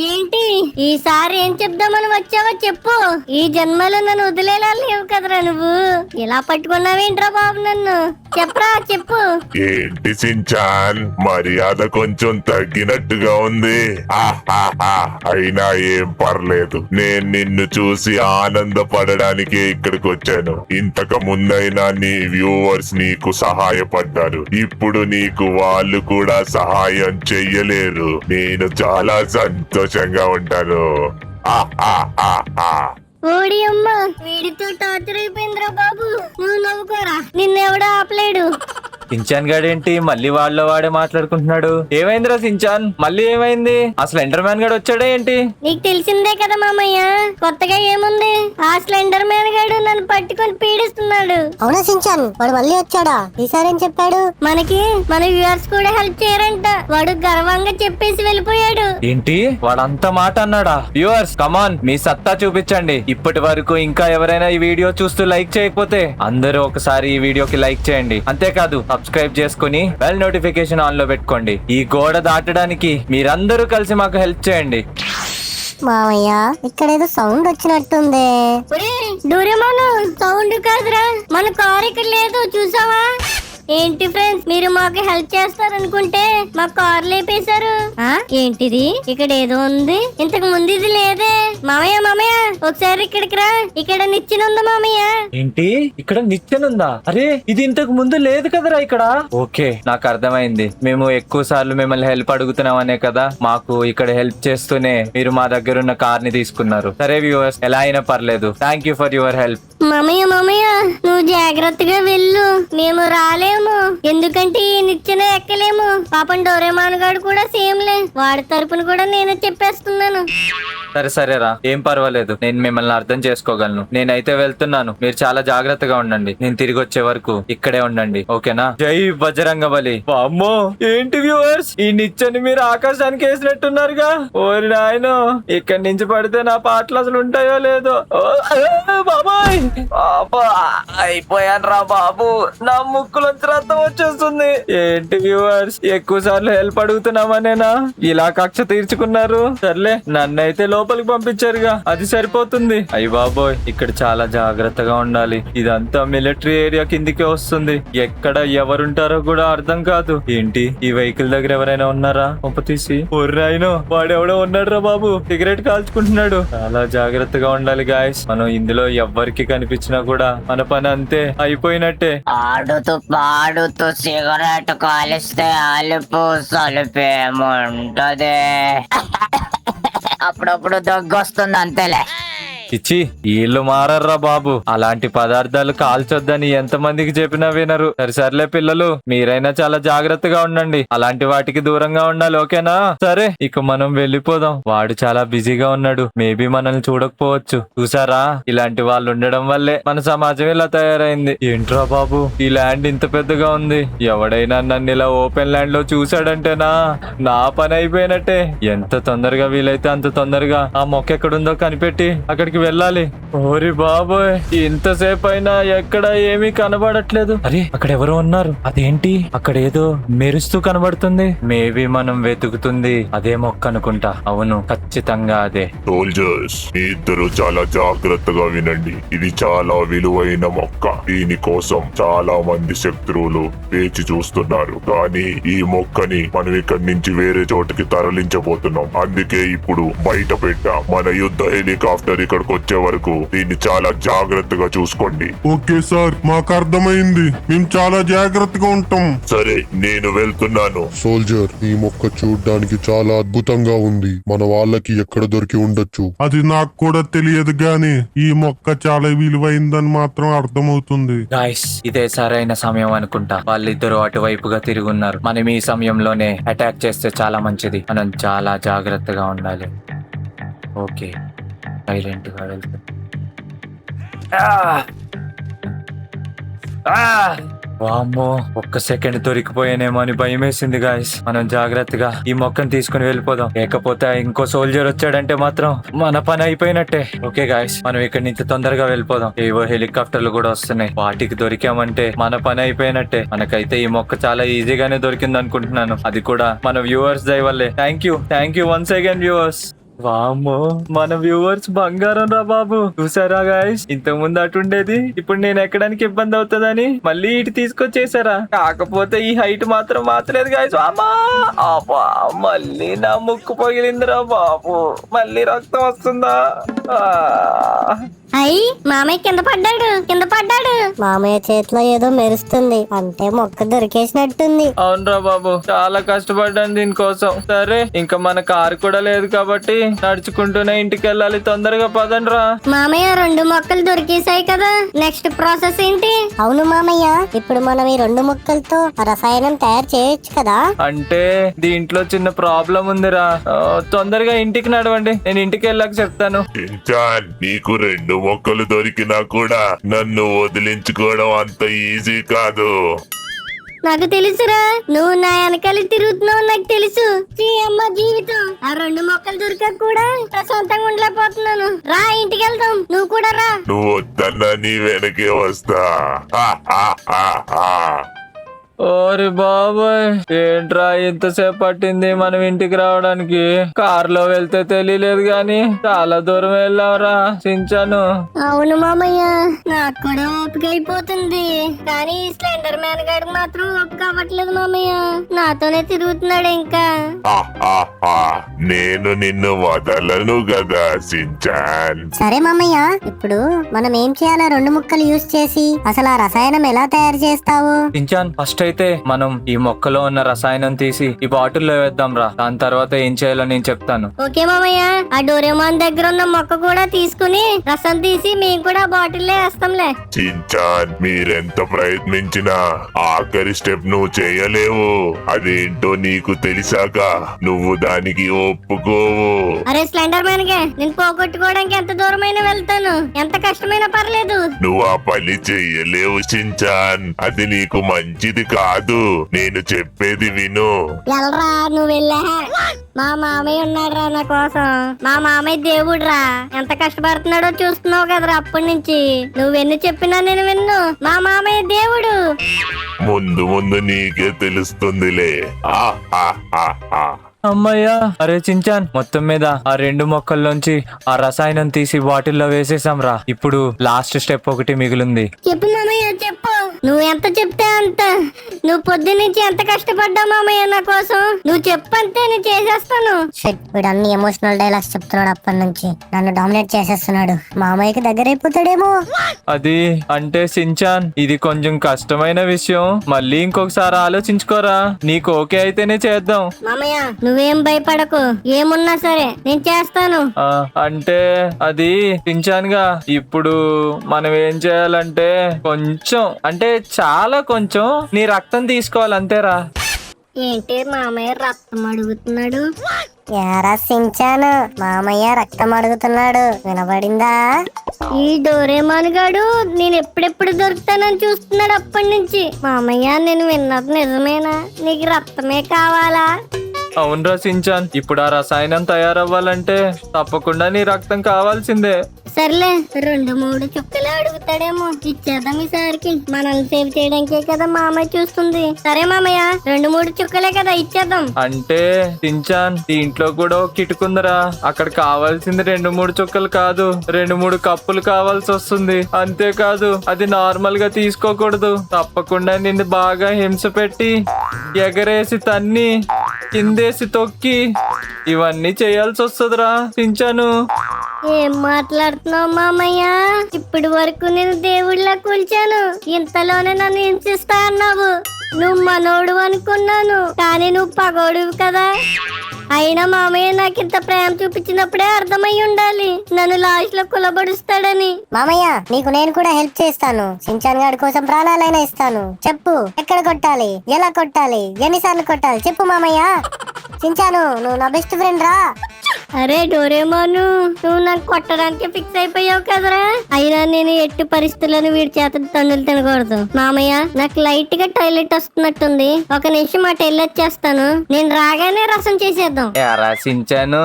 ఏంటి ఈసారి ఏం చెప్దామని వచ్చావో చెప్పు. ఈ జన్మలో నన్ను వదిలేలా లేవు కదరా నువ్వు. ఇలా పట్టుకున్నావేంట్రా బాబు నన్ను? చెప్పు.
ఏంటి సించాన్, మర్యాద కొంచెం తగ్గినట్టుగా ఉంది. అయినా ఏం పర్లేదు, నేను నిన్ను చూసి ఆనందపడడానికే ఇక్కడికి వచ్చాను. ఇంతకు ముందైనా నీ వ్యూవర్స్ నీకు సహాయపడ్డారు, ఇప్పుడు నీకు వాళ్ళు కూడా సహాయం చెయ్యలేరు. నేను చాలా సంతోషంగా ఉంటాను.
ఓడి అమ్మ, వీడితో టార్చర్ అయిపోయిందిరా బాబు. నువ్వు నవ్వుకోరా, నిన్నెవడో ఆపలేడు.
సించాన్ గాడేంటి మళ్ళీ వాళ్ళ వాడే మాట్లాడుకుంటున్నాడు? ఏమైందిరా సించాన్, మళ్ళీ ఏమైంది? అసలు స్లెండర్ మ్యాన్ గాడు వచ్చాడా ఏంటి?
నీకు తెలిసిందే కదా మామయ్య, కొత్తగా ఏముంది? ఆ స్లెండర్ మ్యాన్ గాడు నన్ను పట్టుకొని పీడిస్తున్నాడు.
అవునా సించాన్, వాడు మళ్ళీ వచ్చాడా? ఈసారి ఏం చెప్పాడు?
మన వ్యూవర్స్ కూడా హెల్ప్ చేయరంట. వాడు గర్వంగా చెప్పేసి వెళ్ళిపోయాడు.
ఏంటి వాడంత మాట అన్నాడా? వ్యూవర్స్ కమాన్, మీ సత్తా చూపించండి. ఇప్పటి వరకు ఇంకా ఎవరైనా ఈ వీడియో చూస్తూ లైక్ చేయకపోతే అందరూ ఒకసారి ఈ వీడియోకి లైక్ చేయండి. అంతేకాదు సబ్స్క్రైబ్ చేసుకుని బెల్ నోటిఫికేషన్ ఆన్ లో పెట్టుకోండి. ఈ గోడ దాటడానికి మీరందరూ కలిసి మాకు హెల్ప్ చేయండి.
మామయ్య ఇక్కడేదో సౌండ్ వచ్చినట్టుంది.
డోరేమోన్ సౌండ్ కాదురా, మన కార్ ఇక్కడ లేదు చూసావా? ఏంటి ఫ్రెండ్స్, మీరు మాకు హెల్ప్ చేస్తారనుకుంటే మా కార్ లేపేశారు. ఏంటిది? ఇక్కడ ఏదో ఉంది, ఇంతకు ముందు ఇది లేదే. మామయ్య ఒకసారి ఇక్కడికి రా, ఇక్కడ నిచ్చెన ఉంది మామయ్య.
ఏంటి ఇక్కడ నిచ్చెన ఉందా? అరే ఇది ఇంతకు ముందు లేదు కదరా ఇక్కడ. ఓకే నాకు అర్థమైంది, మేము ఎక్కువ సార్లు మిమ్మల్ని హెల్ప్ అడుగుతున్నాం అనే కదా మాకు ఇక్కడ హెల్ప్ చేస్తూనే మీరు మా దగ్గర ఉన్న కార్ ని తీసుకున్నారు. సరే వ్యూవర్స్, ఎలా అయినా పర్లేదు, thank you for your help.
మామయ్య నువ్వు జాగ్రత్తగా వెళ్ళు, మేము రాలేము. ఎందుకంటే ఈ నిచ్చెన ఎక్కలేము. పాపం డోరేమాన్ గాడు కూడా సేమ్లే, వాడి తరపున కూడా నేనే చెప్పేస్తున్నాను.
సరేరా, ఏం పర్వాలేదు, నేను మిమ్మల్ని అర్థం చేసుకోగలను. నేనైతే వెళ్తున్నాను, మీరు చాలా జాగ్రత్తగా ఉండండి. నేను తిరిగి వచ్చే వరకు ఇక్కడే ఉండండి, ఓకేనా? జై బజరంగబలి. అమ్మో ఏంటి వ్యూవర్స్, ఈ నిచ్చెని మీరు ఆకాశానికి వేసినట్టున్నారుగా. ఓరి నాయనో, ఇక్కడి నుంచి పడితే నా పాటలు అసలు ఉంటాయో లేదో. బాబాయ్ అయిపోయాను రా బాబు, నా ముక్కులోంచి రక్తం వచ్చేస్తుంది. ఏంటి వ్యూవర్స్, ఎక్కువ సార్లు హెల్ప్ అడుగుతున్నామనేనా ఇలా కక్ష తీర్చుకున్నారు? సర్లే, నన్నైతే లోపలికి పంపించారుగా, అది సరిపోతుంది. అయ్య బాబోయ్, ఇక్కడ చాలా జాగ్రత్తగా ఉండాలి. ఇదంతా మిలిటరీ ఏరియా కిందికే వస్తుంది. ఎక్కడ ఎవరుంటారో కూడా అర్థం కాదు. ఏంటి ఈ వెహికల్ దగ్గర ఎవరైనా ఉన్నారా? తీసి ఒర్రాయినో వాడెవడో ఉన్నాడు రా బాబు, సిగరెట్ కాల్చుకుంటున్నాడు. చాలా జాగ్రత్తగా ఉండాలి గాయస్. మనం ఇందులో ఎవ్వరికి కనిపించినా కూడా మన పని అంతే, అయిపోయినట్టే.
ఆడుతూ పాడుతూ సిగరెట్ కాలిస్తే అలుపు సలుపేముంటది. అప్పుడప్పుడు దగ్గొస్తుంది అంతేలే.
ఇచ్చి వీళ్ళు మారర్రా బాబు. అలాంటి పదార్థాలు కాల్చొద్దని ఎంతమందికి చెప్పినా వినరు. సర్లే పిల్లలు, మీరైనా చాలా జాగ్రత్తగా ఉండండి. అలాంటి వాటికి దూరంగా ఉండాలి, ఓకేనా? సరే, ఇక మనం వెళ్ళిపోదాం. వాడు చాలా బిజీగా ఉన్నాడు, మేబీ మనల్ని చూడకపోవచ్చు. చూసారా, ఇలాంటి వాళ్ళు ఉండడం వల్లే మన సమాజం ఇలా తయారైంది. ఏంట్రా బాబు, ఈ ల్యాండ్ ఇంత పెద్దగా ఉంది. ఎవడైనా నన్ను ఇలా ఓపెన్ ల్యాండ్ లో చూసాడంటేనా నా పని అయిపోయినట్టే. ఎంత తొందరగా వీలైతే అంత తొందరగా ఆ మొక్క ఎక్కడుందో కనిపెట్టి అక్కడికి వెళ్ళాలి. ఓరి బాబోయ్, ఇంతసేపు అయినా ఎక్కడ ఏమీ కనబడట్లేదు. అరే, అక్కడ ఎవరో ఉన్నారు. అదేంటి అక్కడ ఏదో మెరుస్తూ కనబడుతుంది? మేబీ మనం వెతుకుతుంది అదే మొక్క అనుకుంటా. అవును, ఖచ్చితంగా అదే.
సోల్జర్స్, మీ ఇద్దరు చాలా జాగ్రత్తగా వినండి. ఇది చాలా విలువైన మొక్క. దీని కోసం చాలా మంది శత్రువులు వేచి చూస్తున్నారు. కానీ ఈ మొక్కని మనం ఇక్కడి నుంచి వేరే చోటుకి తరలించబోతున్నాం. అందుకే ఇప్పుడు బయట పెట్టా. మన యుద్ధ హెలికాప్టర్ ఇక్కడికి వచ్చే వరకు దీన్ని చాలా జాగ్రత్తగా చూసుకోండి.
ఓకే సార్, మాకు అర్థమైంది. మేము చాలా జాగ్రత్తగా ఉంటాం.
సరే, నేను వెళ్తున్నాను.
సోల్జర్, ఈ మొక్క చూడ్డానికి చాలా అద్భుతంగా ఉంది. మన వాళ్ళకి ఎక్కడ దొరికి ఉండొచ్చు. అది నాకు కూడా తెలియదు గాని ఈ మొక్క చాలా విలువైందని మాత్రం అర్థమవుతుంది.
గాయ్స్, ఇదే సరైన సమయం అనుకుంటా. వాళ్ళిద్దరూ అటువైపుగా తిరిగి ఉన్నారు. మనం ఈ సమయంలోనే అటాక్ చేస్తే చాలా మంచిది. మనం చాలా జాగ్రత్తగా ఉండాలి. ఓకే, సైలెంట్ గా వెళ్తాం. వామ్మో, ఒక్క సెకండ్ దొరికిపోయానేమో అని భయం వేసింది గాయస్. మనం జాగ్రత్తగా ఈ మొక్కను తీసుకుని వెళ్ళిపోదాం. లేకపోతే ఇంకో సోల్జర్ వచ్చాడంటే మాత్రం మన పని అయిపోయినట్టే. ఓకే గాయస్, మనం ఇక్కడి నుంచి తొందరగా వెళ్ళిపోదాం. ఏవో హెలికాప్టర్లు కూడా వస్తున్నాయి. వాటికి దొరికామంటే మన పని అయిపోయినట్టే. మనకైతే ఈ మొక్క చాలా ఈజీగానే దొరికింది అనుకుంటున్నాను. అది కూడా మన వ్యూవర్స్ దయ వల్లే. Thank you once again viewers. వామ్మో, మన వ్యూవర్స్ బంగారం రా బాబు. చూసారా గాయస్, ఇంతకు ముందు అటుండేది, ఇప్పుడు నేను ఎక్కడానికి ఇబ్బంది అవుతుందని మళ్ళీ ఇటు తీసుకొచ్చేసారా. కాకపోతే ఈ హైట్ మాత్రం మాత్రలేదు గాయస్. అబ్బా, మళ్ళీ నా ముక్కు పగిలిందిరా బాబు. మళ్ళీ రక్తం వస్తుందా?
అయ్యి, మామయ్య కింద పడ్డాడు.
మామయ్య చేతిలో ఏదో మెరుస్తుంది, అంటే మొక్క దొరికేసినట్టుంది.
అవునరా బాబు, చాలా కష్టపడ్డాను దీనికోసం. సరే, ఇంకా మన కారు కూడా లేదు కాబట్టి నడుచుకుంటూనే ఇంటికి వెళ్ళాలి. తొందరగా పదండ్రా.
మామయ్య, 2 మొక్కలు దొరికేసాయి కదా, నెక్స్ట్ ప్రాసెస్ ఏంటి?
అవును మామయ్య, ఇప్పుడు మనం ఈ 2 మొక్కలతో రసాయనం తయారు చేయొచ్చు కదా.
అంటే దీంట్లో చిన్న ప్రాబ్లం ఉందిరా. తొందరగా ఇంటికి నడవండి, నేను ఇంటికి వెళ్ళాక చెప్తాను.
షిన్చాన్, నీకు 2 మొక్కలు దొరికినా కూడా నన్ను వదిలించుకోవడం అంత ఈజీ కాదు.
నాకు తెలుసురా, నువ్వు నా వెనకాల తిరుగుతున్నావు నాకు తెలుసు. అమ్మ జీవితం, ఆ 2 మొక్కలు దొరికాక కూడా ప్రశాంతంగా ఉండలేకపోతున్నాను. రా, ఇంటికి వెళ్దాం. నువ్వు కూడా రా.
నువ్వు వద్దన్నా నీ వెనకే వస్తా. హా, హా, హా, హా.
ఓరి బాబాయ్, ఏంట్రా ఇంతసేపు పట్టింది మనం ఇంటికి రావడానికి? కారులో వెళ్తే తెలియలేదు గాని చాలా దూరం వెళ్ళావురా చించాను.
అవును మామయ్య, నాకు కూడా ఓపిక అయిపోతుంది. కానీ స్లెండర్ మ్యాన్ గారికి మాత్రం ఓపిక అవ్వట్లేదు మామయ్య. నాతోనే తిరుగుతున్నాడు ఇంకా.
హా, హా, హా. నేను నిన్ను వదలను కదా సించాన్.
సరే మామయ్య, ఇప్పుడు మనం ఏం చేయాలా? 2 ముక్కలు యూజ్ చేసి అసలు ఆ రసాయనం ఎలా తయారు చేస్తావు?
చించాన్, ఫస్ట్ అయితే మనం ఈ మొక్కలో ఉన్న రసాయనం తీసి ఈ బాటిల్లో వేద్దాం రా. దాని తర్వాత ఏం చేయాలో నేను చెప్తాను.
ఓకే మామయ్య, ఆ డోరేమాన్ దగ్గర ఉన్న మొక్క కూడా తీసుకుని రసం తీసి మేము కూడా బాటిల్లో వేస్తాంలే.
చించాన్, మీరెంత ప్రయత్నించినా ఆఖరి స్టెప్ నువ్వు చేయలేవు. అదేంటో నీకు తెలిసాక నువ్వు దానికి ఒప్పుకోవు.
అరే స్లెండర్ మ్యాన్ గా, నేను పోగొట్టుకోవడానికి ఎంత దూరమైనా వెళ్తాను, ఎంత కష్టమైనా పర్లేదు.
నువ్వు ఆ పని చెయ్యలేవు చించాన్. అది నీకు మంచిది కాదు. నేను చెప్పేది విను.
ఎల్రా, నువ్వు వెళ్ళా. మా మామయ్య ఉన్నాడురా నా కోసం. మా మామయ్య దేవుడురా. ఎంత కష్టపడుతున్నాడో చూస్తున్నావు కదరా అప్పటి నుంచి. నువ్వెన్ని చెప్పినా నేను విన్ను. మా మామయ్య దేవుడు.
ముందు ముందు నీకే తెలుస్తుందిలే. ఆ, ఆ, ఆ, ఆ.
అమ్మయ్యా, అరే చించాన్, మొత్తం మీద ఆ 2 మొక్కల్లోంచి ఆ రసాయనం తీసి బాటిల్లో వేసేసాం రా. ఇప్పుడు లాస్ట్ స్టెప్ ఒకటి మిగిలింది.
చెప్పు మామయ్య, చెప్పు. నువ్వు ఎంత చెప్తే అంత. నువ్వు పొద్దున్నుంచి ఎంత కష్టపడ్డావు మామయ్య నా కోసం. నువ్వు చెప్పంతే నేను చేసేస్తాను.
షిట్, వీడు అన్ని ఎమోషనల్ డైలాగ్స్ చెప్తున్నాడు అప్పటి నుంచి. నన్ను డామినేట్ చేసేస్తున్నాడు. మామయ్యకి దగ్గర అయిపోతాడేమో.
అది అంటే సించాన్, ఇది కొంచెం కష్టమైన విషయం. మళ్ళీ ఇంకొకసారి ఆలోచించుకోరా. నీకు ఓకే అయితేనే చేద్దాం.
మామయ్య నువ్వేం భయపడకు, ఏమున్నా సరే నేను చేస్తాను.
అంటే అది సించాన్ గా ఇప్పుడు మనం ఏం చేయాలంటే కొంచెం అంటే చాలా కొంచెం నీ రక్తం తీసుకోవాలి అంతేరా.
ఏంటి మామయ్య రక్తం అడుగుతున్నాడు?
యారా సించాను, మామయ్య రక్తం అడుగుతున్నాడు. వినబడిందా?
ఈ డోరేమాన్ గాడు నేను ఎప్పుడెప్పుడు దొరుకుతానని చూస్తున్నాడు అప్పటి నుంచి. మామయ్య నేను విన్నది నిజమేనా? నీకు రక్తమే కావాలా?
అవునరా సించాన్, ఇప్పుడు ఆ రసాయనం తయారవ్వాలంటే తప్పకుండా నీ రక్తం కావాల్సిందే.
సర్లే 2-3 చుక్కలే అడుగుతాడేమో, ఇచ్చేద్దాం ఈసారికి. మనల్ని సేవ్ చేయడానికే కదా మామయ్య చూస్తుంది. సరే మామయ్య 2-3 చుక్కలే కదా, ఇచ్చేద్దాం.
అంటే సించాన్, దీంట్లో కూడా ఒక కిటుకుందరా. అక్కడ కావాల్సింది 2-3 చుక్కలు కాదు, 2-3 కప్పులు కావాల్సి వస్తుంది. అంతేకాదు అది నార్మల్ గా తీసుకోకూడదు. తప్పకుండా నిన్ను బాగా హింస పెట్టి ఎగరేసి తన్ని కిందేసి తొక్కి ఇవన్నీ చేయాల్సి వస్తుందిరా సించాను.
ఏం మాట్లాడుతున్నావు మామయ్య? ఇప్పటి వరకు నేను దేవుడిలా కూల్చాను, ఇంతలోనే నన్ను హింసిస్తా అన్నావు. నువ్వు మనోడు అనుకున్నాను, కానీ నువ్వు పగోడు కదా. అయినా మామయ్య నాకు ఇంత ప్రేమ చూపించినప్పుడే అర్థమై ఉండాలి నన్ను లాస్ట్ లో కులబడుస్తాడని.
మామయ్య నీకు నేను కూడా హెల్ప్ చేస్తాను. సించాన్ గాడి కోసం ప్రాణాలైనా ఇస్తాను. చెప్పు, ఎక్కడ కొట్టాలి, ఎలా కొట్టాలి, ఎన్నిసార్లు కొట్టాలి చెప్పు మామయ్య. సించాను, నువ్వు నా బెస్ట్ ఫ్రెండ్ రా.
అరే డోరేమోను, నువ్వు నాకు కొట్టడానికి ఫిక్స్ అయిపోయావు కదరా. అయినా నేను ఎట్టి పరిస్థితులను వీడి చేత తన్నులు తినకూడదు. మామయ్య నాకు లైట్ గా టాయిలెట్ వస్తున్నట్టుంది, 1 నిమిషం అటు వెళ్ళొచ్చేస్తాను. నేను రాగానే రసం చేసేద్దాం.
ఎరా సించాను,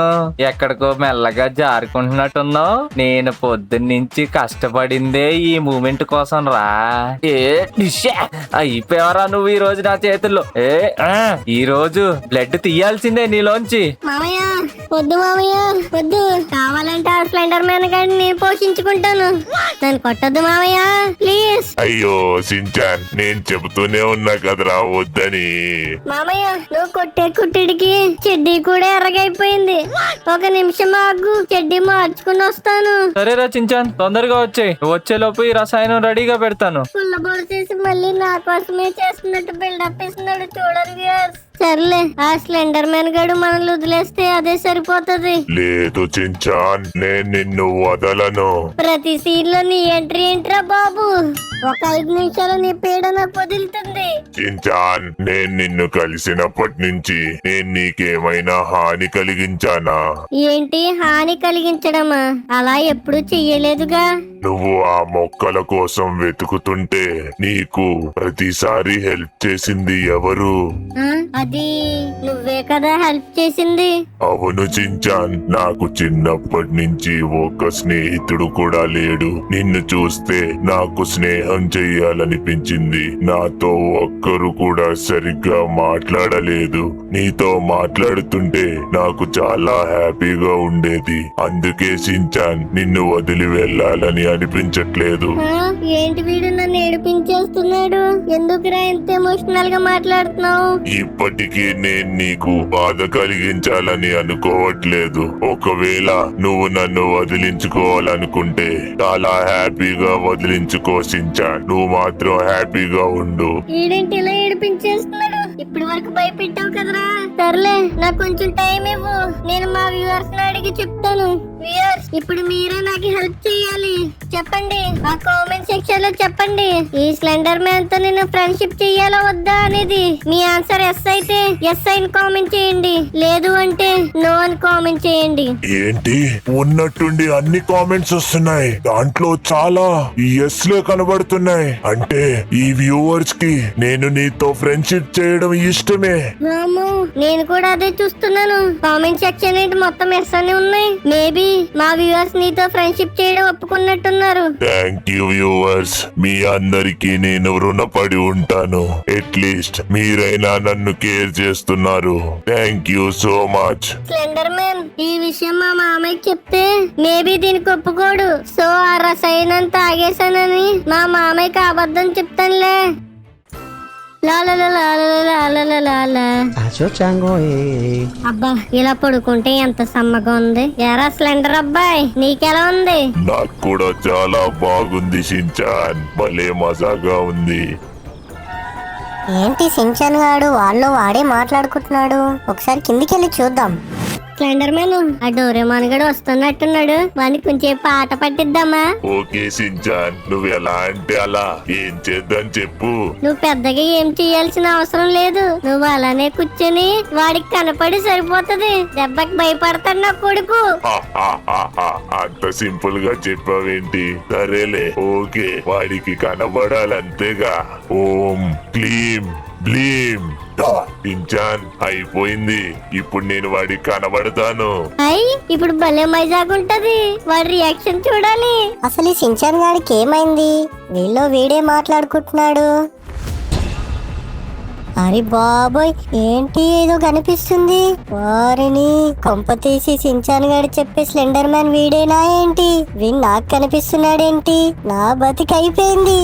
ఎక్కడికో మెల్లగా జారుకుంటున్నట్టున్నావు. నేను పొద్దున్నుంచి కష్టపడిందే ఈ మూమెంట్ కోసం రా. అయిపోయావరా నువ్వు ఈ రోజు నా చేతుల్లో. ఈ రోజు బ్లడ్ తీయాల్సిందే నీలోంచి.
మామయ్య వద్దు మామయ్య వద్దు, కావాలంటే ఆ స్లెండర్ మ్యాన్ గాడిని నేను పోషించుకుంటాను. నన్ను కొట్టద్దు మామయ్య ప్లీజ్.
అయ్యో సించాన్, నేను చెబుతూనే ఉన్నా కదరా వద్దని.
మామయ్య నువ్వు కొట్టే కుట్టిడికి చెడ్డీ కూడా ఎర్రగైపోయింది. 1 నిమిషం ఆగు, చెడ్డీ మార్చుకుని వస్తాను.
సరేరా చించాన్, తొందరగా వచ్చేయ్. నువ్వు వచ్చేలోపు ఈ రసాయనం రెడీగా పెడతాను.
పుల్లబోడు చేసి మళ్ళీ నా కోసమే చేస్తున్నట్టు బిల్డప్ ఇస్తున్నాడు చూడరు వ్యూయర్స్. సర్లే, ఆ స్లెండర్ మ్యాన్ గాడు మనల్ని వదిలేస్తే అదే సరిపోతది.
లేదు చించాన్, నేను నిన్ను వదలను.
ప్రతి సీన్ లో నీ ఎంట్రీ ఏంట్రా బాబు? ఒక 5 నిమిషాలు నీ పీడ నాకు వదులుతుంది.
చించాన్, నేను నిన్ను కలిసినప్పటి నుంచి నేను నీకేమైనా హాని కలిగించానా?
ఏంటి హాని కలిగించడమా? అలా ఎప్పుడు చెయ్యలేదుగా.
నువ్వు ఆ మొక్కల కోసం వెతుకుతుంటే నీకు ప్రతిసారి హెల్ప్ చేసింది ఎవరు?
ఆ, అది నువ్వే కదా హెల్ప్ చేసింది.
అవును చించాన్, నాకు చిన్నప్పటి నుంచి ఒక స్నేహితుడు కూడా లేడు. నిన్ను చూస్తే నాకు స్నేహం చెయ్యాలనిపించింది. నాతో ఒక్కరు కూడా సరిగ్గా మాట్లాడలేదు. నీతో మాట్లాడుతుంటే నాకు చాలా హ్యాపీగా ఉండేది. అందుకే చించాన్, నిన్ను వదిలి వెళ్ళాలని అనిపించట్లేదు.
ఆ, ఏంటి వీడు నన్ను ఏడిపించేస్తున్నాడు? ఎందుకురా ఇంత ఎమోషనల్ గా మాట్లాడుతున్నావు?
ఇప్పటికీ నేను నీకు బాధ కలిగించాలని అనుకోవట్లేదు. ఒకవేళ నువ్వు నన్ను వదిలించుకోవాలనుకుంటే చాలా హ్యాపీగా వదిలించుకో సించాన్. నువ్వు మాత్రం హ్యాపీగా ఉండు.
ఈడేంటి ఇలా ఏడిపించేస్తున్నాడు? ఇప్పటి వరకు భయపెట్టావు కదరా. సర్లే, నాకు కొంచెం టైం ఇవ్వు, నేను మా వ్యూవర్స్ అడిగి చెప్తాను. వ్యూవర్స్, ఇప్పుడు మీరే నాకు హెల్ప్ చేయాలి. చెప్పండి, ఆ కామెంట్ సెక్షన్ లో చెప్పండి, ఈ స్లెండర్ మ్యాన్ తో నేను ఫ్రెండ్షిప్ చెయ్యాలా వద్దా అనేది. మీ ఆన్సర్ ఎస్ అయితే ఎస్ అని కామెంట్ చేయండి, లేదు అంటే నో అని కామెంట్ చేయండి.
ఏంటి ఉన్నట్టుండి అన్ని కామెంట్స్ వస్తున్నాయి, దాంట్లో చాలా ఎస్ లే కనబడుతున్నాయి. అంటే ఈ వ్యూవర్స్ కి నేను నీతో ఫ్రెండ్షిప్ చేయడం ఇష్టమే.
రాము, నేను కూడా అదే చూస్తున్నాను. కామెంట్ సెక్షన్ ఏంటి మొత్తం ఎస్ అని ఉన్నాయి. మేబీ మా వ్యూవర్స్ నీతో ఫ్రెండ్షిప్ చేయడం ఒప్పుకున్నట్టున్నారు.
థ్యాంక్ యూ వ్యూవర్స్, మీ అందరికి నేను రుణపడి ఉంటాను. అట్లీస్ట్ మీరైనా నన్ను కేర్ చేస్తున్నారు. Thank you so much.
Slender man, ఈ విషయం మా మామయ్యకి చెప్తే మేబీ దీనికి ఒప్పుకోడు. సో ఆ రసాయనం తాగేశానని మా మామయ్యకి అబద్ధం చెప్తానులే. అబ్బా, ఇలా పడుకుంటే ఎంత సమ్మగా ఉంది. ఎరా స్లెండర్ అబ్బాయి, నీకెలా ఉంది?
నాకు కూడా చాలా బాగుంది షిన్చాన్, భలే మజాగా ఉంది.
ఏంటి సించాన్ గాడు వాళ్ళు వాడే మాట్లాడుకుంటున్నాడు? ఒకసారి కిందికెళ్ళి చూద్దాం.
స్లెండర్ మ్యాన్, ఆ డోరేమాన్ గడు వస్తున్నట్టున్నాడు. వాడిని కొంచెం పాట పట్టిద్దామా?
ఓకే షిన్చాన్, నువ్వు ఎలా అంటే అలా. ఏం చేద్దాం చెప్పు.
నువ్వు పెద్దగా ఏం చేయాల్సిన అవసరం లేదు. నువ్వు అలానే కూర్చొని వాడికి కనపడి సరిపోతది. దెబ్బకి భయపడతాడు నా కొడుకు.
అంత సింపుల్ గా చెప్పావేంటి? సరేలే, ఓకే, వాడికి కనబడాలంతేగా. ఓం క్లీం బ్లీం షిన్చాన్, అయిపోయింది. ఇప్పుడు నేను వాడికి కనబడతాను.
అయ్, ఇప్పుడు భలే మజాగుంటది. వాడి రియాక్షన్ చూడాలి.
అసలు ఈ సించాన్ గాడికి ఏమైంది? వీళ్ళు వీడే మాట్లాడుకుంటున్నాడు. అరే బాబోయ్, ఏంటి ఏదో కనిపిస్తుంది? వారిని కొంపతీసి సించాన్ గారు చెప్పే స్లెండర్ మ్యాన్ వీడేనా ఏంటి? వీడు నాకు కనిపిస్తున్నాడేంటి? నా బతికి అయిపోయింది.